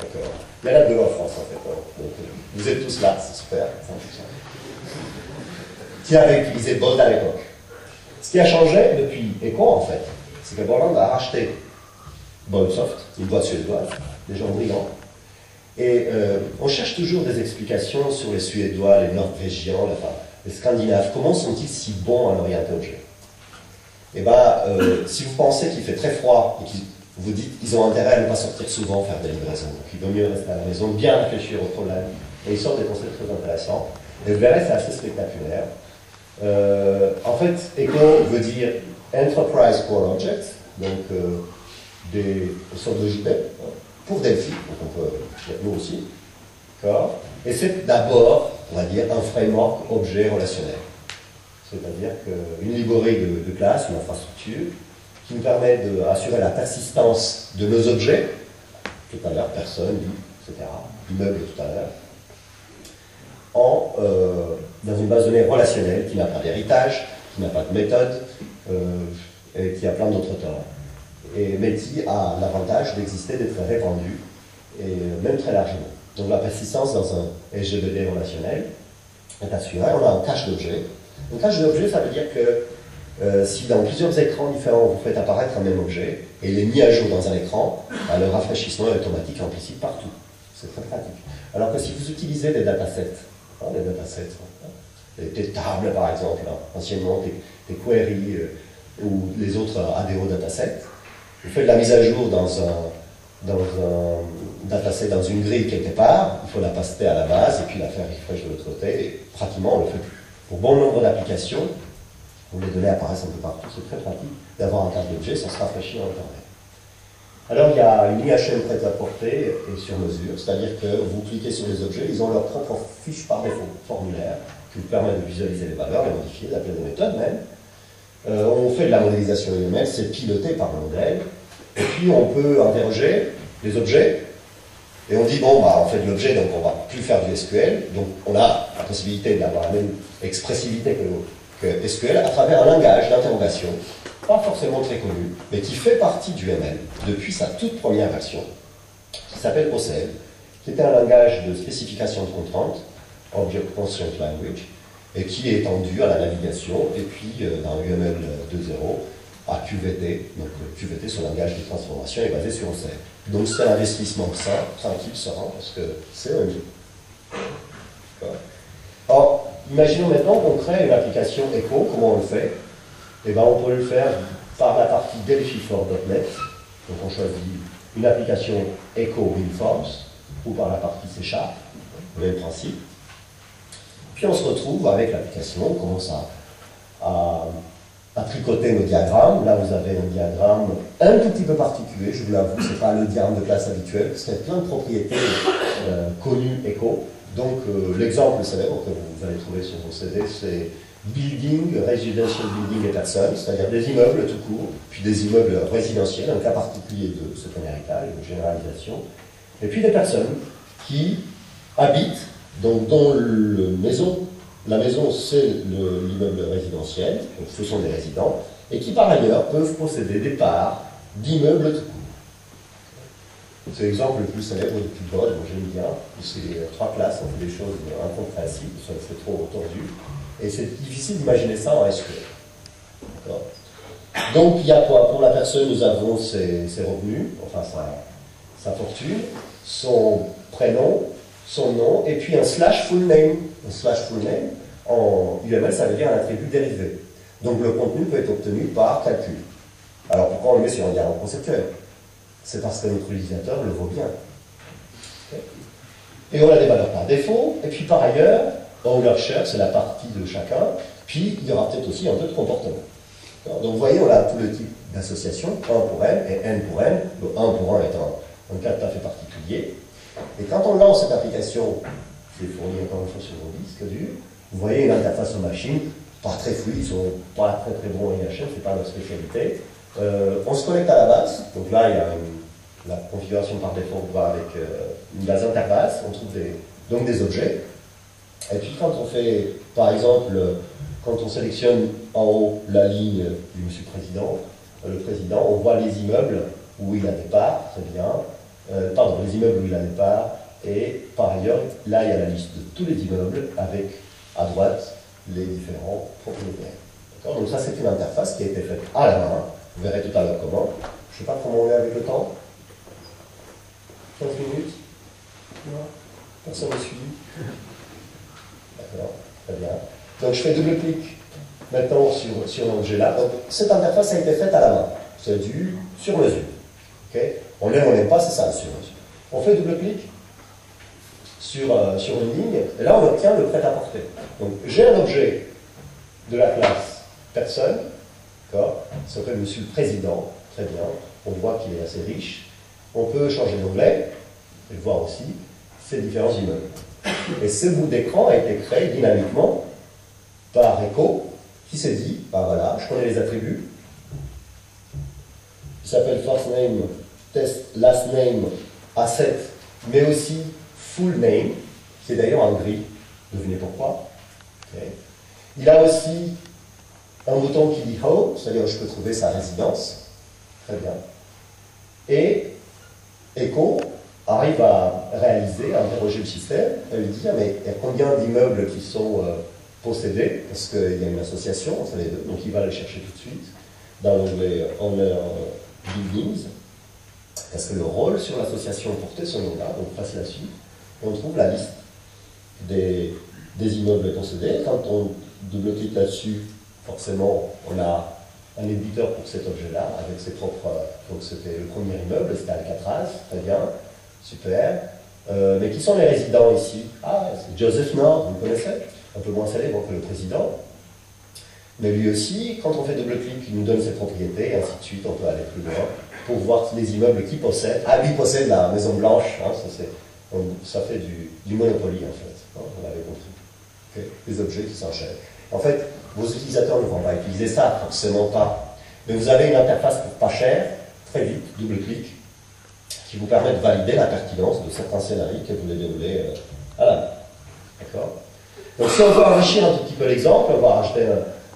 D'accord. Il y en a deux en France en fait. Donc, vous êtes tous là, c'est super. Qui avait utilisé Bond à l'époque. Ce qui a changé depuis ECO, en fait, c'est que Borland a racheté Bondsoft, une boîte suédoise, des gens brillants. Et on cherche toujours des explications sur les Suédois, les Norvégiens, les Scandinaves. Comment sont-ils si bons à l'orienter objet? Eh bien, si vous pensez qu'il fait très froid et que vous dites qu'ils ont intérêt à ne pas sortir souvent faire des livraisons, donc il vaut mieux rester à la maison, bien réfléchir au problème, et ils sortent des concepts très intéressants. Et vous verrez, c'est assez spectaculaire. En fait, ECO veut dire Enterprise Core Object, donc des sortes de JP, pour Delphi, donc on peut dire nous aussi. Et c'est d'abord, on va dire, un framework objet relationnel. C'est-à-dire qu'une librairie de classe, une infrastructure, qui nous permet d'assurer la persistance de nos objets, tout à l'heure, personne, vie, etc., immeuble tout à l'heure, dans une base de données relationnelle qui n'a pas d'héritage, qui n'a pas de méthode, et qui a plein d'autres termes. Mais qui a l'avantage d'exister, d'être répandu, et même très largement. Donc la persistance dans un SGBD relationnel est assurée. On a un cache d'objets. Un cache d'objets, ça veut dire que si dans plusieurs écrans différents vous faites apparaître un même objet, et il est mis à jour dans un écran, le rafraîchissement est automatique implicite partout. C'est très pratique. Alors que si vous utilisez des datasets, des tables par exemple, anciennement des queries ou les autres ADO datasets, vous faites de la mise à jour dans un dataset, dans une grille quelque part, il faut la passer à la base et puis la faire refresh de l'autre côté, et pratiquement on ne le fait plus. Pour bon nombre d'applications, où les données apparaissent un peu partout, c'est très pratique d'avoir un cache d'objet, ça se rafraîchit en temps réel. Alors il y a une IHM prête à porter et sur mesure, c'est-à-dire que vous cliquez sur les objets, ils ont leur propre fiche par défaut, formulaire, qui vous permet de visualiser les valeurs, les modifier, d'appeler des méthodes même. On fait de la modélisation UML, c'est piloté par le modèle, et puis on peut interroger les objets, et on dit, bon, bah, on fait de l'objet, donc on ne va plus faire du SQL, donc on a la possibilité d'avoir la même expressivité que SQL à travers un langage d'interrogation, pas forcément très connu, mais qui fait partie du ML depuis sa toute première version, qui s'appelle OCL, qui était un langage de spécification de contrainte, Object Constraint Language, et qui est étendu à la navigation, et puis dans UML 2.0 à QVT. Donc QVT, ce langage de transformation, est basé sur OCL. Donc c'est un investissement sain, tranquille, serein, parce que c'est un mieux. Alors, imaginons maintenant qu'on crée une application ECO, comment on le fait? Eh bien, on peut le faire par la partie delphi4.net, donc on choisit une application ECO WinForms, ou par la partie C#, le même principe. Puis on se retrouve avec l'application, on commence à à tricoter nos diagrammes. Là, vous avez un diagramme un tout petit peu particulier, je vous l'avoue, ce n'est pas le diagramme de classe habituel, parce qu'il y a plein de propriétés connues éco. Donc, l'exemple célèbre que vous allez trouver sur vos CD, c'est building, residential building et personnes, c'est-à-dire des immeubles tout court, puis des immeubles résidentiels, un cas particulier de ce premier état, une généralisation, et puis des personnes qui habitent, donc dont la maison c'est l'immeuble résidentiel, donc ce sont des résidents, et qui par ailleurs peuvent posséder des parts d'immeubles tout court. C'est l'exemple le plus célèbre du plus bas, moi j'aime bien, c'est 3 classes, on fait des choses incompréhensibles, c'est trop tordu, et c'est difficile d'imaginer ça en SQL. Donc il y a quoi? Pour la personne, nous avons ses revenus, enfin sa fortune, son prénom, son nom, et puis un slash full name. Un slash full name, en UML, ça veut dire un attribut dérivé. Donc le contenu peut être obtenu par calcul. Alors pourquoi on le met sur un diagramme conceptuel? C'est parce que notre utilisateur le vaut bien. Okay. Et on a des valeurs par défaut, et puis par ailleurs, owner share, c'est la partie de chacun, puis il y aura peut-être aussi un peu de comportement. Donc vous voyez, on a tout le type d'association, 1 pour n et n pour n, le 1 pour 1 étant un cas tout à fait particulier. Et quand on lance cette application, qui est fournie encore une fois sur mon disque dur, vous voyez une interface aux machines, pas très fluide, ils sont pas très très bons en IHM, c'est pas leur spécialité. On se connecte à la base, donc là il y a la configuration par défaut, on voit avec une base interface, on trouve donc des objets. Et puis quand on fait, par exemple, quand on sélectionne en haut la ligne du monsieur président, le président, on voit les immeubles où il a des parts, très bien, pardon, les immeubles où il a des parts, et par ailleurs, là il y a la liste de tous les immeubles avec à droite les différents propriétaires. Donc ça c'est une interface qui a été faite à la main, vous verrez tout à l'heure comment. Je ne sais pas comment on est avec le temps. 15 minutes? Non. Personne ne suit. D'accord, très bien. Donc je fais double-clic maintenant sur l'objet-là. Donc cette interface a été faite à la main. C'est du sur-mesure. Okay, on aime, on n'aime pas, c'est ça le sur-mesure. On fait double-clic sur une ligne, et là on obtient le prêt-à-porter. Donc j'ai un objet de la classe personne, d'accord, ça s'appelle monsieur le président, très bien, on voit qu'il est assez riche. On peut changer d'onglet, et voir aussi ces différents immeubles. Et ce bout d'écran a été créé dynamiquement par Echo, qui s'est dit, bah voilà, je connais les attributs, il s'appelle first name, test, last name, asset, mais aussi full name, qui est d'ailleurs en gris, devinez pourquoi. Okay. Il a aussi un bouton qui dit home, c'est-à-dire je peux trouver sa résidence, très bien. Et Echo arrive à réaliser, à interroger le système, à lui dire, mais il y a combien d'immeubles qui sont possédés, parce qu'il y a une association entre les deux, donc il va les chercher tout de suite, dans l'onglet Owner Buildings, parce que le rôle sur l'association portait ce nom-là, donc facile à suivre, et on trouve la liste des immeubles possédés. Quand on double-clique là-dessus, forcément, on a un éditeur pour cet objet-là, avec ses propres... donc c'était le premier immeuble, c'était Alcatraz, très bien, super. Mais qui sont les résidents ici? Ah, c'est Joseph Nord, vous le connaissez? Un peu moins célèbre que le président. Mais lui aussi, quand on fait double-clic, il nous donne ses propriétés, et ainsi de suite, on peut aller plus loin, pour voir les immeubles qu'il possède. Ah, lui possède la Maison Blanche, hein, ça fait du Monopoly, en fait, hein, on l'avait compris. Okay. Les objets qui s'enchaînent. En fait, vos utilisateurs ne vont pas utiliser ça, forcément pas. Mais vous avez une interface pour pas cher, très vite, double-clic, qui vous permet de valider la pertinence de certains scénarios que vous les déroulez à la main. D'accord? Donc si on veut enrichir un tout petit peu l'exemple, on va rajouter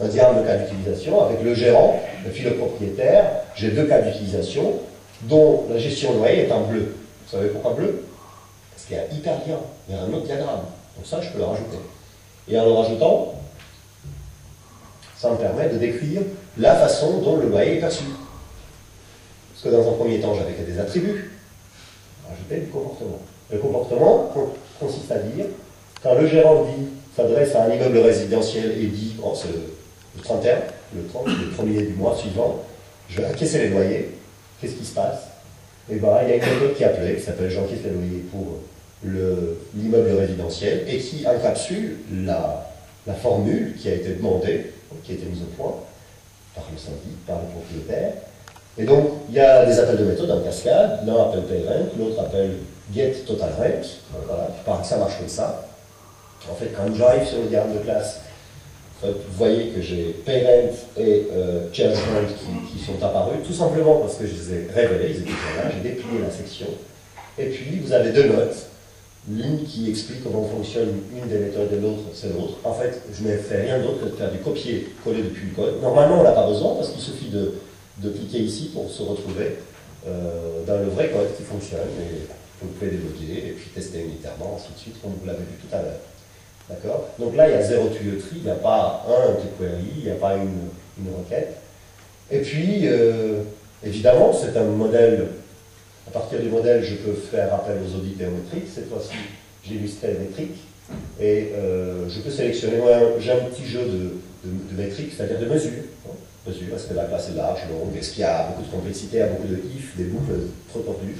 un diagramme de cas d'utilisation avec le gérant et puis le propriétaire. J'ai 2 cas d'utilisation, dont la gestion loyer est en bleu. Vous savez pourquoi bleu? Parce qu'il y a un hyperlien, il y a un autre diagramme. Donc ça, je peux le rajouter. Et en le rajoutant, ça me permet de décrire la façon dont le loyer est perçu. Parce que dans un premier temps, j'avais que des attributs. Rajouter du comportement. Le comportement consiste à dire, quand le gérant dit, s'adresse à un immeuble résidentiel et dit, oh, c'est le 31, le premier du mois suivant, je vais encaisser les loyers, qu'est-ce qui se passe? Et bien, il y a une méthode qui est appelée, qui s'appelle j'encaisse les loyers pour l'immeuble résidentiel, et qui encapsule la formule qui a été demandée, qui a été mise au point, par le syndic, par le propriétaire. Et donc, il y a des appels de méthode en cascade. L'un appelle PayRent, l'autre appelle getTotalRent. Voilà, ça marche comme ça. En fait, quand j'arrive sur le diagramme de classe, vous voyez que j'ai PayRent et ChargeRent qui sont apparus, tout simplement parce que je les ai révélés, ils étaient là, j'ai déplié la section. Et puis, vous avez deux notes. L'une qui explique comment fonctionne une des méthodes et l'autre, c'est l'autre. En fait, je n'ai fait rien d'autre que de faire du copier-coller depuis le code. Normalement, on n'a pas besoin parce qu'il suffit de cliquer ici pour se retrouver dans le vrai code qui fonctionne. Et vous pouvez débugger et puis tester unitairement, ainsi de suite, comme vous l'avez vu tout à l'heure. D'accord? Donc là, il y a zéro tuyauterie, il n'y a pas un query, il n'y a pas une requête. Et puis, évidemment, c'est un modèle. À partir du modèle, je peux faire appel aux audits géométriques. Cette fois-ci, j'ai illustré les métriques. Et je peux sélectionner. Moi, j'ai un petit jeu de métriques, c'est-à-dire de mesures. Mesures, est-ce que la classe est large, longue, est-ce qu'il y a beaucoup de complexité, il y a beaucoup de if, des boucles trop tordues.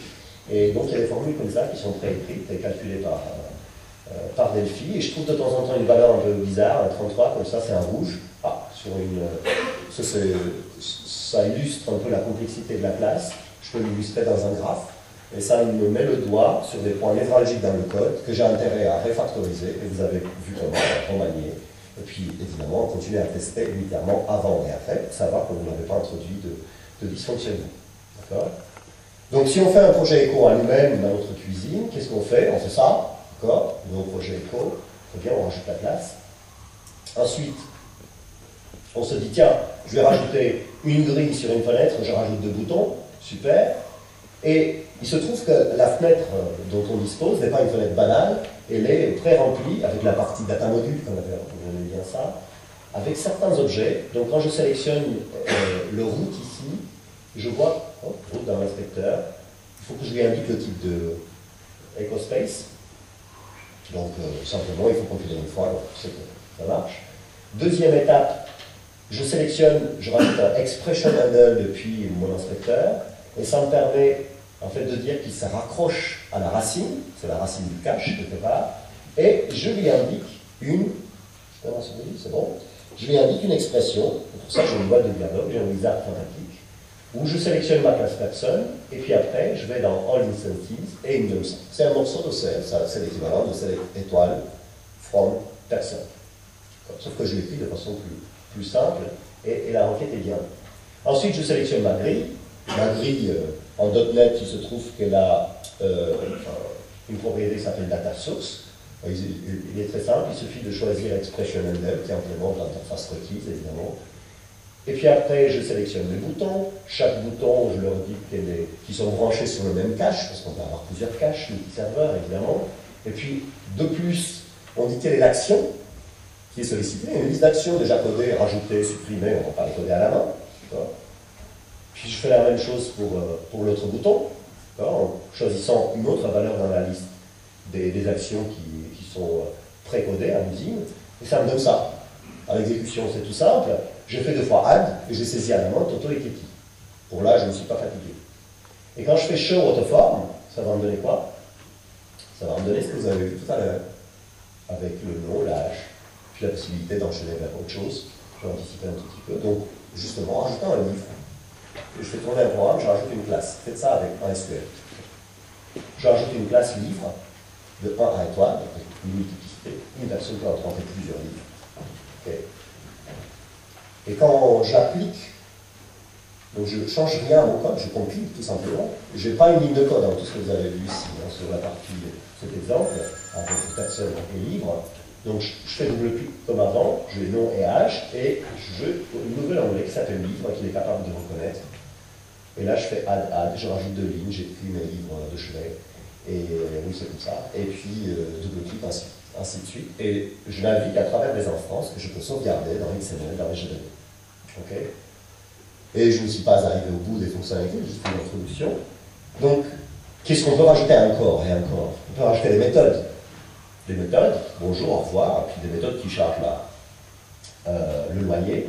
Et donc, il y a des formules comme ça qui sont préécrites et calculées par Delphi. Et je trouve de temps en temps une valeur un peu bizarre, un 33, comme ça, c'est un rouge. Ah, sur une. Ça illustre un peu la complexité de la classe. Je peux l'illustrer dans un graphe, et ça me met le doigt sur des points névralgiques dans le code que j'ai intérêt à refactoriser, et vous avez vu comment remanier. Et puis, évidemment, on continue à tester unitairement avant et après, pour savoir que vous n'avez pas introduit de dysfonctionnement. D'accord? Donc, si on fait un projet éco à nous-mêmes dans notre cuisine, qu'est-ce qu'on fait? On fait ça, d'accord? Nos projets éco, très bien, on rajoute la classe. Ensuite, on se dit, tiens, je vais rajouter une grille sur une fenêtre, je rajoute deux boutons. Super. Et il se trouve que la fenêtre dont on dispose n'est pas une fenêtre banale, elle est pré-remplie avec la partie data module, comme on aime bien ça, avec certains objets. Donc quand je sélectionne le route ici, je vois, route dans l'inspecteur, il faut que je lui indique le type de EcoSpace. Donc simplement, il faut compiler une fois, donc c'est que ça marche. Deuxième étape, je sélectionne, je rajoute un expression handle depuis mon inspecteur, et ça me permet en fait de dire qu'il se raccroche à la racine, c'est la racine du cache quelque part, et je lui indique c'est bon, je lui indique une expression, pour ça j'ai une boîte de dialogue, j'ai un wizard fantatique, où je sélectionne ma classe personne, et puis après je vais dans All Incentives, et il me donne ça. C'est un morceau de select, c'est l'équivalent de select étoile from personne. Sauf que je l'écris de façon plus simple, et la requête est bien. Ensuite, je sélectionne ma grille. Ma grille, en .NET, il se trouve qu'elle a une propriété qui s'appelle Data Source. Il est très simple, il suffit de choisir Expression Handle, qui implémente l'interface requise, évidemment. Et puis après, je sélectionne les boutons. Chaque bouton, je leur dis qu'ils sont branchés sur le même cache, parce qu'on peut avoir plusieurs caches, multi-serveurs, évidemment. Et puis, de plus, on dit quelle est l'action qui est sollicitée. Une liste d'actions déjà codées, rajoutées, supprimées, on ne va pas les coder à la main. Puis je fais la même chose pour l'autre bouton, en choisissant une autre valeur dans la liste des actions qui sont précodées à l'usine, et ça me donne ça. À l'exécution, c'est tout simple. Je fais 2 fois add, et j'ai saisi à la main Toto et Kitty. Pour là, je ne me suis pas fatigué. Et quand je fais show autoform, ça va me donner quoi? Ça va me donner ce que vous avez vu tout à l'heure, avec le nom, l'âge, puis la possibilité d'enchaîner vers autre chose. Je vais anticiper un tout petit peu. Donc, justement, en rajoutant un livre, je fais tourner un programme, je rajoute une classe. Faites ça avec un SQL. Je rajoute une classe livre de 1 à étoile, avec une multiplicité. Une personne peut inventer plusieurs livres. Okay. Et quand j'applique, donc je ne change rien à mon code, je compile tout simplement. Je n'ai pas une ligne de code, tout ce que vous avez vu ici, sur la partie, cet exemple, avec personne et livre. Donc je fais double-clic comme avant, je vais nom et âge, et je un nouvel onglet qui s'appelle livre, qu'il est capable de reconnaître. Et là, je fais add, je rajoute 2 lignes, j'écris mes livres de chevet, et oui, c'est comme ça. Et puis, double-clic, ainsi de suite. Et je navigue à travers des instances que je peux sauvegarder dans XML, dans les jeux de données. OK? Et je ne suis pas arrivé au bout des fonctionnalités, juste une introduction. Donc, qu'est-ce qu'on peut rajouter encore et encore? On peut rajouter des méthodes. Des méthodes, bonjour, au revoir, et puis des méthodes qui chargent le loyer,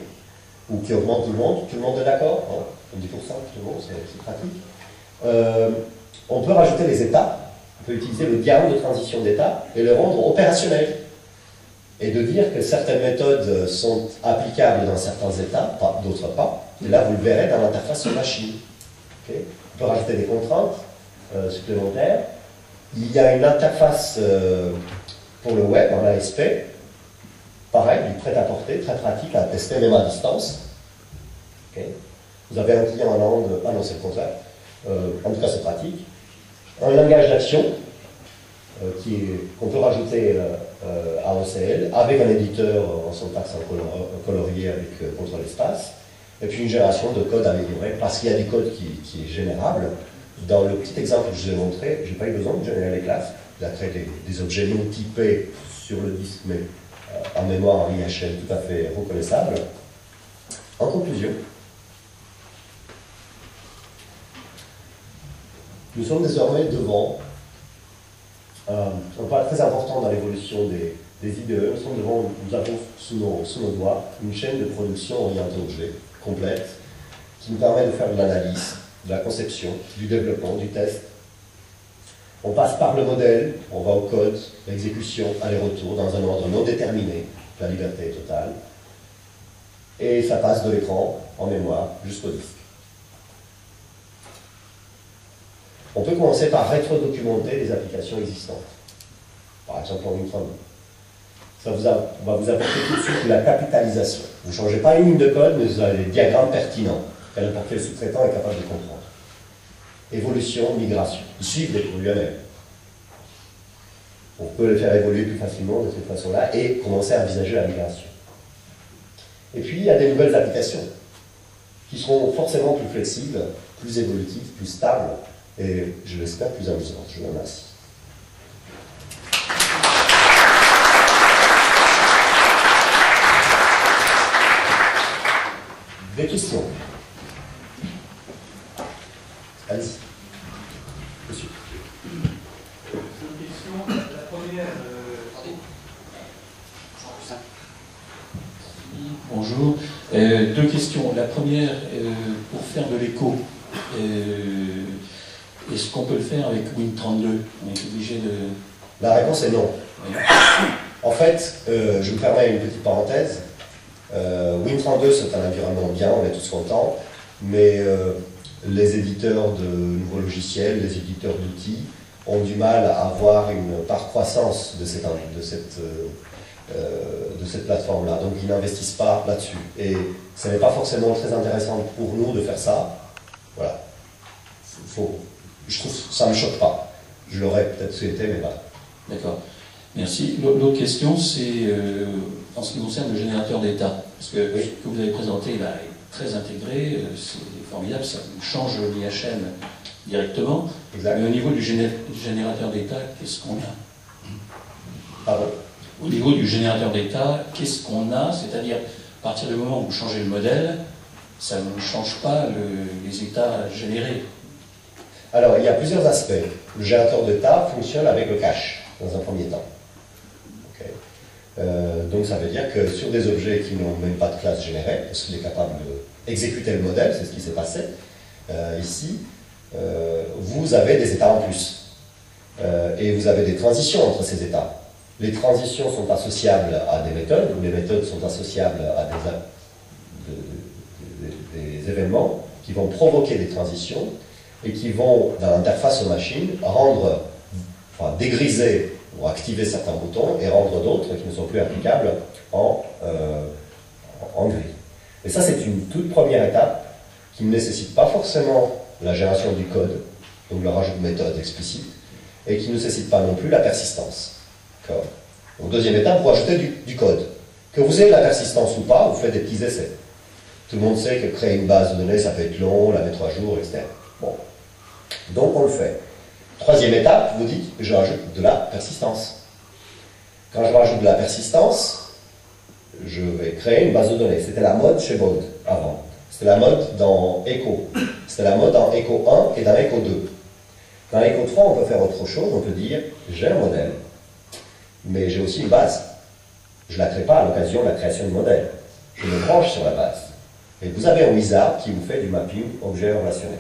ou qui augmentent tout le monde est d'accord, hein, 10%, tout le monde, c'est pratique. On peut rajouter les étapes, on peut utiliser le diagramme de transition d'étape et le rendre opérationnel. et de dire que certaines méthodes sont applicables dans certains états, d'autres pas. Et là, vous le verrez dans l'interface sur machine. Okay. On peut rajouter des contraintes supplémentaires. Il y a une interface pour le web en ASP. Pareil, du prêt-à-porter, très pratique à tester même à distance. Okay. Vous avez un client en Inde, ah non, c'est le contraire. En tout cas, c'est pratique. Un langage d'action qu'on peut rajouter à OCL avec un éditeur en syntaxe en colorier avec contrôle espace. Et puis une génération de code amélioré parce qu'il y a du code qui est générable. Dans le petit exemple que je vous ai montré, je n'ai pas eu besoin de générer les classes. Il a créé des objets non typés sur le disque, mais en mémoire, en IHL tout à fait reconnaissable. En conclusion, nous sommes désormais devant un pas très important dans l'évolution des IDE. Nous avons sous nos doigts une chaîne de production orientée objet complète qui nous permet de faire de l'analyse, de la conception, du développement, du test. On passe par le modèle, on va au code, l'exécution, aller-retour, dans un ordre non déterminé, la liberté est totale. Et ça passe de l'écran, en mémoire, jusqu'au disque. On peut commencer par rétro-documenter les applications existantes. Par exemple, en Win32. Ça va vous apporter tout de suite de la capitalisation. Vous ne changez pas une ligne de code, mais vous avez des diagrammes pertinents que n'importe quel sous-traitant est capable de comprendre. Évolution, migration. Ils suivent les PWA. On peut les faire évoluer plus facilement de cette façon-là et commencer à envisager la migration. Et puis, il y a des nouvelles applications qui seront forcément plus flexibles, plus évolutives, plus stables et, je l'espère, plus amusantes. Je vous remercie. Des questions? Allez-y. Monsieur. Deux questions. La première. Bonjour. Deux questions. La première, pour faire de l'écho, est-ce qu'on peut le faire avec Win32? On est obligé de... La réponse est non. Oui. En fait, je me permets une petite parenthèse. Win32, c'est un environnement bien, on est tous contents, mais les éditeurs de nouveaux logiciels, les éditeurs d'outils, ont du mal à avoir une part croissance de cette plateforme-là. Donc ils n'investissent pas là-dessus. Et ce n'est pas forcément très intéressant pour nous de faire ça. Voilà. Je trouve que ça ne me choque pas. Je l'aurais peut-être souhaité, mais voilà. D'accord. Merci. L'autre question, c'est en ce qui concerne le générateur d'état. Parce que ce que vous avez présenté là est très intégré, c'est formidable, ça change l'IHM directement. Exact. Mais au niveau du générateur d'état, qu'est-ce qu'on a? Pardon? Au niveau du générateur d'état, qu'est-ce qu'on a? C'est-à-dire, à partir du moment où vous changez le modèle, ça ne change pas les états générés. Alors, il y a plusieurs aspects. Le générateur d'état fonctionne avec le cache, dans un premier temps. Okay. Donc, ça veut dire que sur des objets qui n'ont même pas de classe générée, parce qu'il est capable d'exécuter le modèle, c'est ce qui s'est passé ici, vous avez des états en plus. Et vous avez des transitions entre ces états. Les transitions sont associables à des méthodes, ou les méthodes sont associables à des événements qui vont provoquer des transitions et qui vont, dans l'interface aux machines, dégriser ou activer certains boutons et rendre d'autres qui ne sont plus applicables en gris. Et ça, c'est une toute première étape qui ne nécessite pas forcément la génération du code, donc le rajout de méthodes explicites, et qui ne nécessite pas non plus la persistance. Donc, deuxième étape, vous rajoutez du code. Que vous ayez la persistance ou pas, vous faites des petits essais. Tout le monde sait que créer une base de données, ça peut être long, la mettre à jour, etc. Bon. Donc, on le fait. Troisième étape, vous dites, je rajoute de la persistance. Quand je rajoute de la persistance, je vais créer une base de données. C'était la mode chez Bode avant. C'était la mode dans Echo. C'était la mode dans Echo 1 et dans Echo 2. Dans Echo 3, on peut faire autre chose. On peut dire, j'ai un modèle, mais j'ai aussi une base. Je ne la crée pas à l'occasion de la création du modèle. Je me branche sur la base. Et vous avez un wizard qui vous fait du mapping objet relationnel.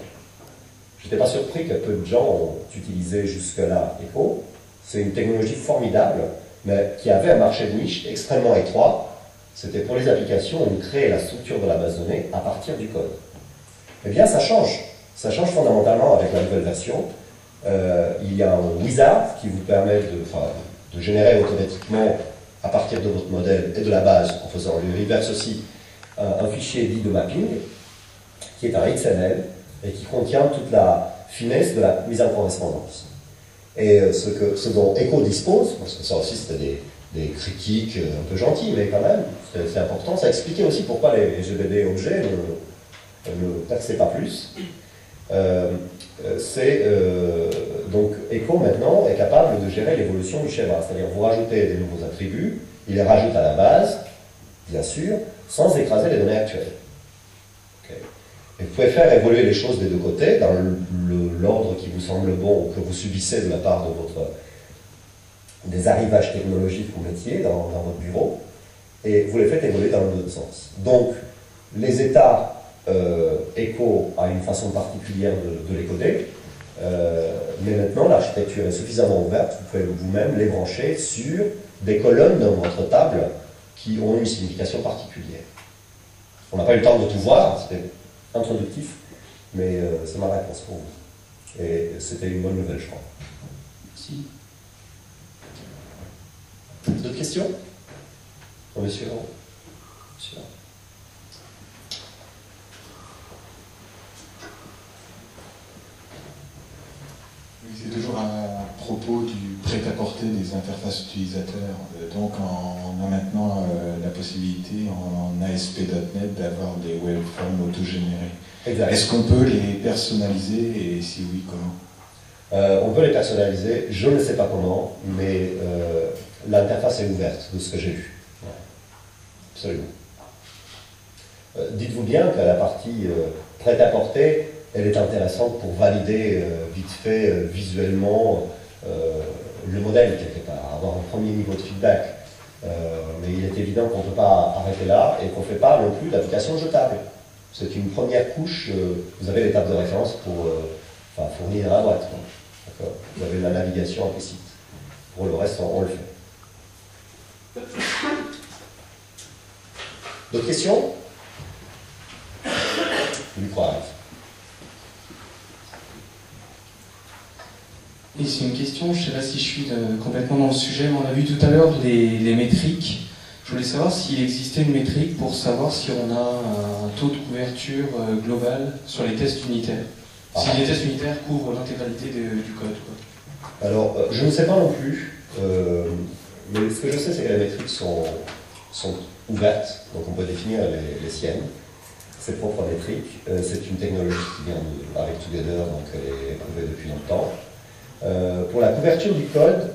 Je n'étais pas surpris que peu de gens ont utilisé jusque-là Echo. C'est une technologie formidable, mais qui avait un marché de niche extrêmement étroit. C'était pour les applications où on créait la structure de la base de données à partir du code. Eh bien, ça change. Ça change fondamentalement avec la nouvelle version. Il y a un wizard qui vous permet de générer automatiquement, à partir de votre modèle et de la base, en faisant le reverse aussi, un fichier dit de mapping, qui est un XML, et qui contient toute la finesse de la mise en correspondance. Et ce dont Echo dispose, parce que ça aussi c'était des critiques un peu gentilles, mais quand même, c'est important, ça expliquait aussi pourquoi les GBD objets ne perçaient pas plus. Donc Echo maintenant est capable de gérer l'évolution du schéma, c'est-à-dire vous rajoutez des nouveaux attributs, il les rajoute à la base, bien sûr, sans écraser les données actuelles. Okay. Et vous pouvez faire évoluer les choses des deux côtés, dans l'ordre qui vous semble bon, ou que vous subissez de la part de des arrivages technologiques ou métiers dans votre bureau, et vous les faites évoluer dans l'autre sens. Donc, les états Echo a une façon particulière de les coder, mais maintenant l'architecture est suffisamment ouverte, vous pouvez vous-même les brancher sur des colonnes dans votre table qui ont une signification particulière. On n'a pas eu le temps de tout voir, c'était introductif, mais c'est ma réponse pour vous. Et c'était une bonne nouvelle, je crois. Merci. D'autres questions? Monsieur? Monsieur. C'est toujours à propos du prêt-à-porter des interfaces utilisateurs. Donc on a maintenant la possibilité en ASP.NET d'avoir des webforms autogénérés. Est-ce qu'on peut les personnaliser et si oui, comment? On peut les personnaliser, je ne sais pas comment, mais l'interface est ouverte de ce que j'ai vu. Ouais. Absolument. Dites-vous bien que la partie prêt-à-porter, elle est intéressante pour valider vite fait visuellement le modèle quelque part, avoir un premier niveau de feedback. Mais il est évident qu'on ne peut pas arrêter là et qu'on ne fait pas non plus d'application jetable. C'est une première couche, vous avez l'étape de référence pour fournir à droite. Vous avez la navigation implicite. Pour le reste, on le fait. D'autres questions? Lui croire. Et c'est une question, je ne sais pas si je suis complètement dans le sujet, mais on a vu tout à l'heure les métriques. Je voulais savoir s'il existait une métrique pour savoir si on a un taux de couverture global sur les tests unitaires. Si les tests unitaires couvrent l'intégralité du code. Quoi. Alors, je ne sais pas non plus, mais ce que je sais, c'est que les métriques sont ouvertes, donc on peut définir les siennes, ses propres métriques. C'est une technologie qui vient avec Together, donc elle est éprouvée depuis longtemps. Pour la couverture du code,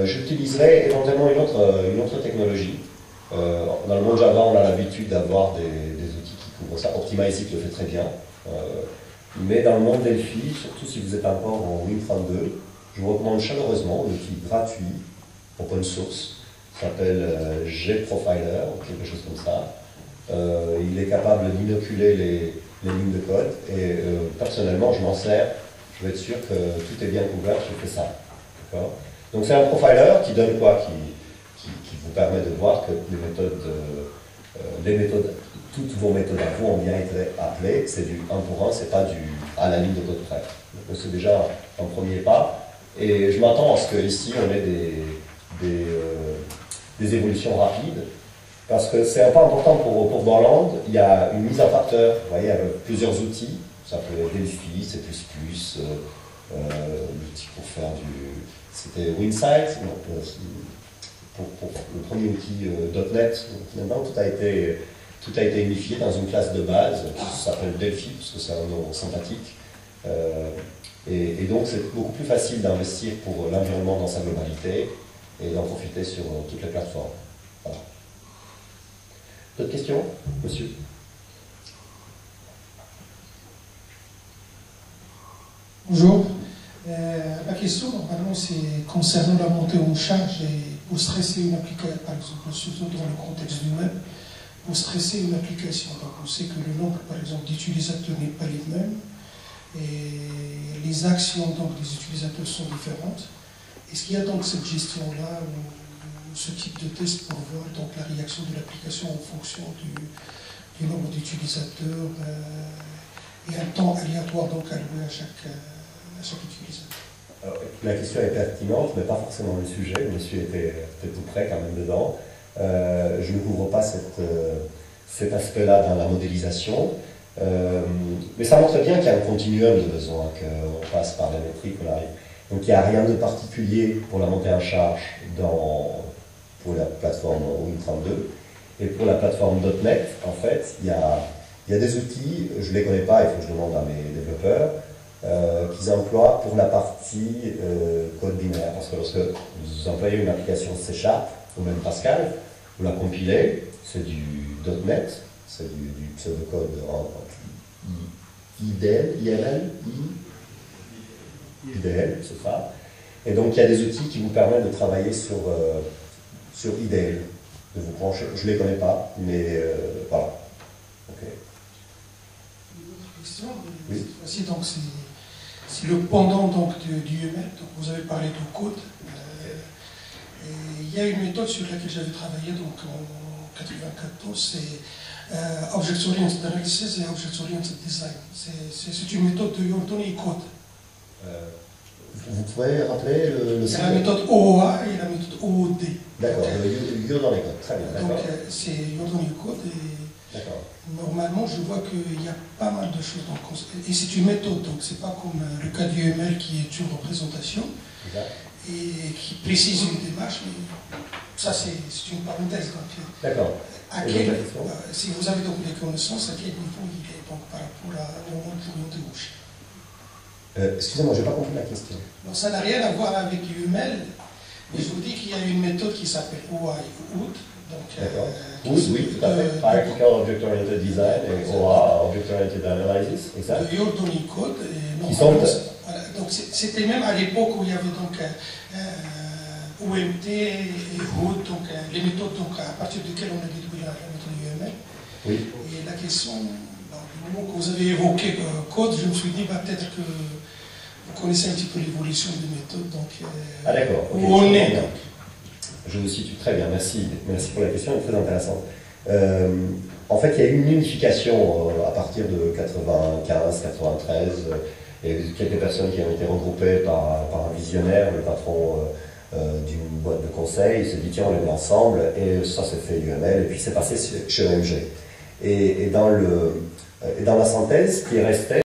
j'utiliserai éventuellement une autre technologie. Dans le monde Java, on a l'habitude d'avoir des outils qui couvrent ça. Optimizeit le fait très bien. Mais dans le monde Delphi, surtout si vous êtes encore en Win32, je vous recommande chaleureusement un outil gratuit, open source, qui s'appelle gprofiler, ou quelque chose comme ça. Il est capable d'inoculer les lignes de code et personnellement, je m'en sers. Je veux être sûr que tout est bien couvert, je fais ça. Donc c'est un profiler qui donne quoi? Qui vous permet de voir que les méthodes, toutes vos méthodes à vous ont bien été appelées, c'est du 1 pour 1, c'est pas du à la ligne de code près. Donc c'est déjà un premier pas. Et je m'attends à ce qu'ici on ait des évolutions rapides, parce que c'est un pas important pour Borland. Il y a une mise en facteur, vous voyez, avec plusieurs outils. Ça peut être Delphi, C++, l'outil pour faire c'était WinSight, pour le premier outil .NET. Maintenant, tout a été unifié dans une classe de base qui s'appelle Delphi, parce que c'est un nom sympathique. Et donc, c'est beaucoup plus facile d'investir pour l'environnement dans sa globalité et d'en profiter sur toutes les plateformes. Voilà. D'autres questions, monsieur? Bonjour. La question, normalement, c'est concernant la montée en charge et pour stresser une application, par exemple, surtout dans le contexte du web, pour stresser une application. Donc, on sait que le nombre, par exemple, d'utilisateurs n'est pas le même et les actions donc, des utilisateurs sont différentes. Est-ce qu'il y a donc cette gestion-là ce type de test pour voir donc, la réaction de l'application en fonction du nombre d'utilisateurs et un temps aléatoire donc alloué à chaque utilisateur. Alors, la question est pertinente, mais pas forcément le sujet. Monsieur était tout près quand même dedans. Je ne couvre pas cet aspect-là dans la modélisation. Mais ça montre bien qu'il y a un continuum de besoin, qu'on passe par la métrique, qu'on arrive. Donc il n'y a rien de particulier pour la montée en charge pour la plateforme Win32. Et pour la plateforme .NET, en fait, il y a des outils, je ne les connais pas, il faut que je demande à mes développeurs, qu'ils emploient pour la partie code binaire. Parce que lorsque vous employez une application C# ou même Pascal, vous la compilez, c'est du .NET, c'est du pseudocode en IDL, IDL, c'est ça. Et donc il y a des outils qui vous permettent de travailler sur IDL, de vous brancher. Je ne les connais pas, mais voilà. Okay. Une autre question, oui. Voici donc c'est le pendant donc du UML. Donc vous avez parlé du code. Et il y a une méthode sur laquelle j'avais travaillé donc en 94, c'est Object Oriented Analysis et Object Oriented Design. C'est une méthode de Yordoni Code. Vous pouvez rappeler le C'est la méthode OOA et la méthode OOD. D'accord, Yordoni Code, très bien. Donc c'est Yordoni Code et normalement je vois qu'il y a pas mal de choses. Donc, et c'est une méthode, donc c'est pas comme le cas du UML qui est une représentation. Exact. Et qui précise une démarche, mais ça c'est une parenthèse. D'accord. Si vous avez donc des connaissances, à quel niveau il est donc, par rapport au monde de gauche? Excusez-moi, je n'ai pas compris la question. Non, ça n'a rien à voir avec l'UML, mais je vous dis qu'il y a une méthode qui s'appelle OA et OOD. D'accord. OOD, oui, tout à fait. Hierarchical Object Oriented Design et OA, Object Oriented Analysis, exact. De Yordoni Code. Qui sont... Voilà, donc c'était même à l'époque où il y avait donc OMT et OOD, donc les méthodes donc, à partir desquelles on a déduit la méthode UML. Oui. Et la question, du moment que vous avez évoqué code, je me suis dit peut-être que vous connaissez un petit peu l'évolution des méthodes. Donc, ah d'accord. Okay, où on est. Donc. Je vous situe très bien, merci. Merci pour la question, elle est très intéressante. En fait, il y a eu une unification à partir de 95, 93. Il y a eu quelques personnes qui ont été regroupées par un visionnaire, le patron d'une boîte de conseil. Il s'est dit, tiens, on les met ensemble, et ça s'est fait UML, et puis c'est passé chez OMG. Et dans la synthèse, ce qui est resté,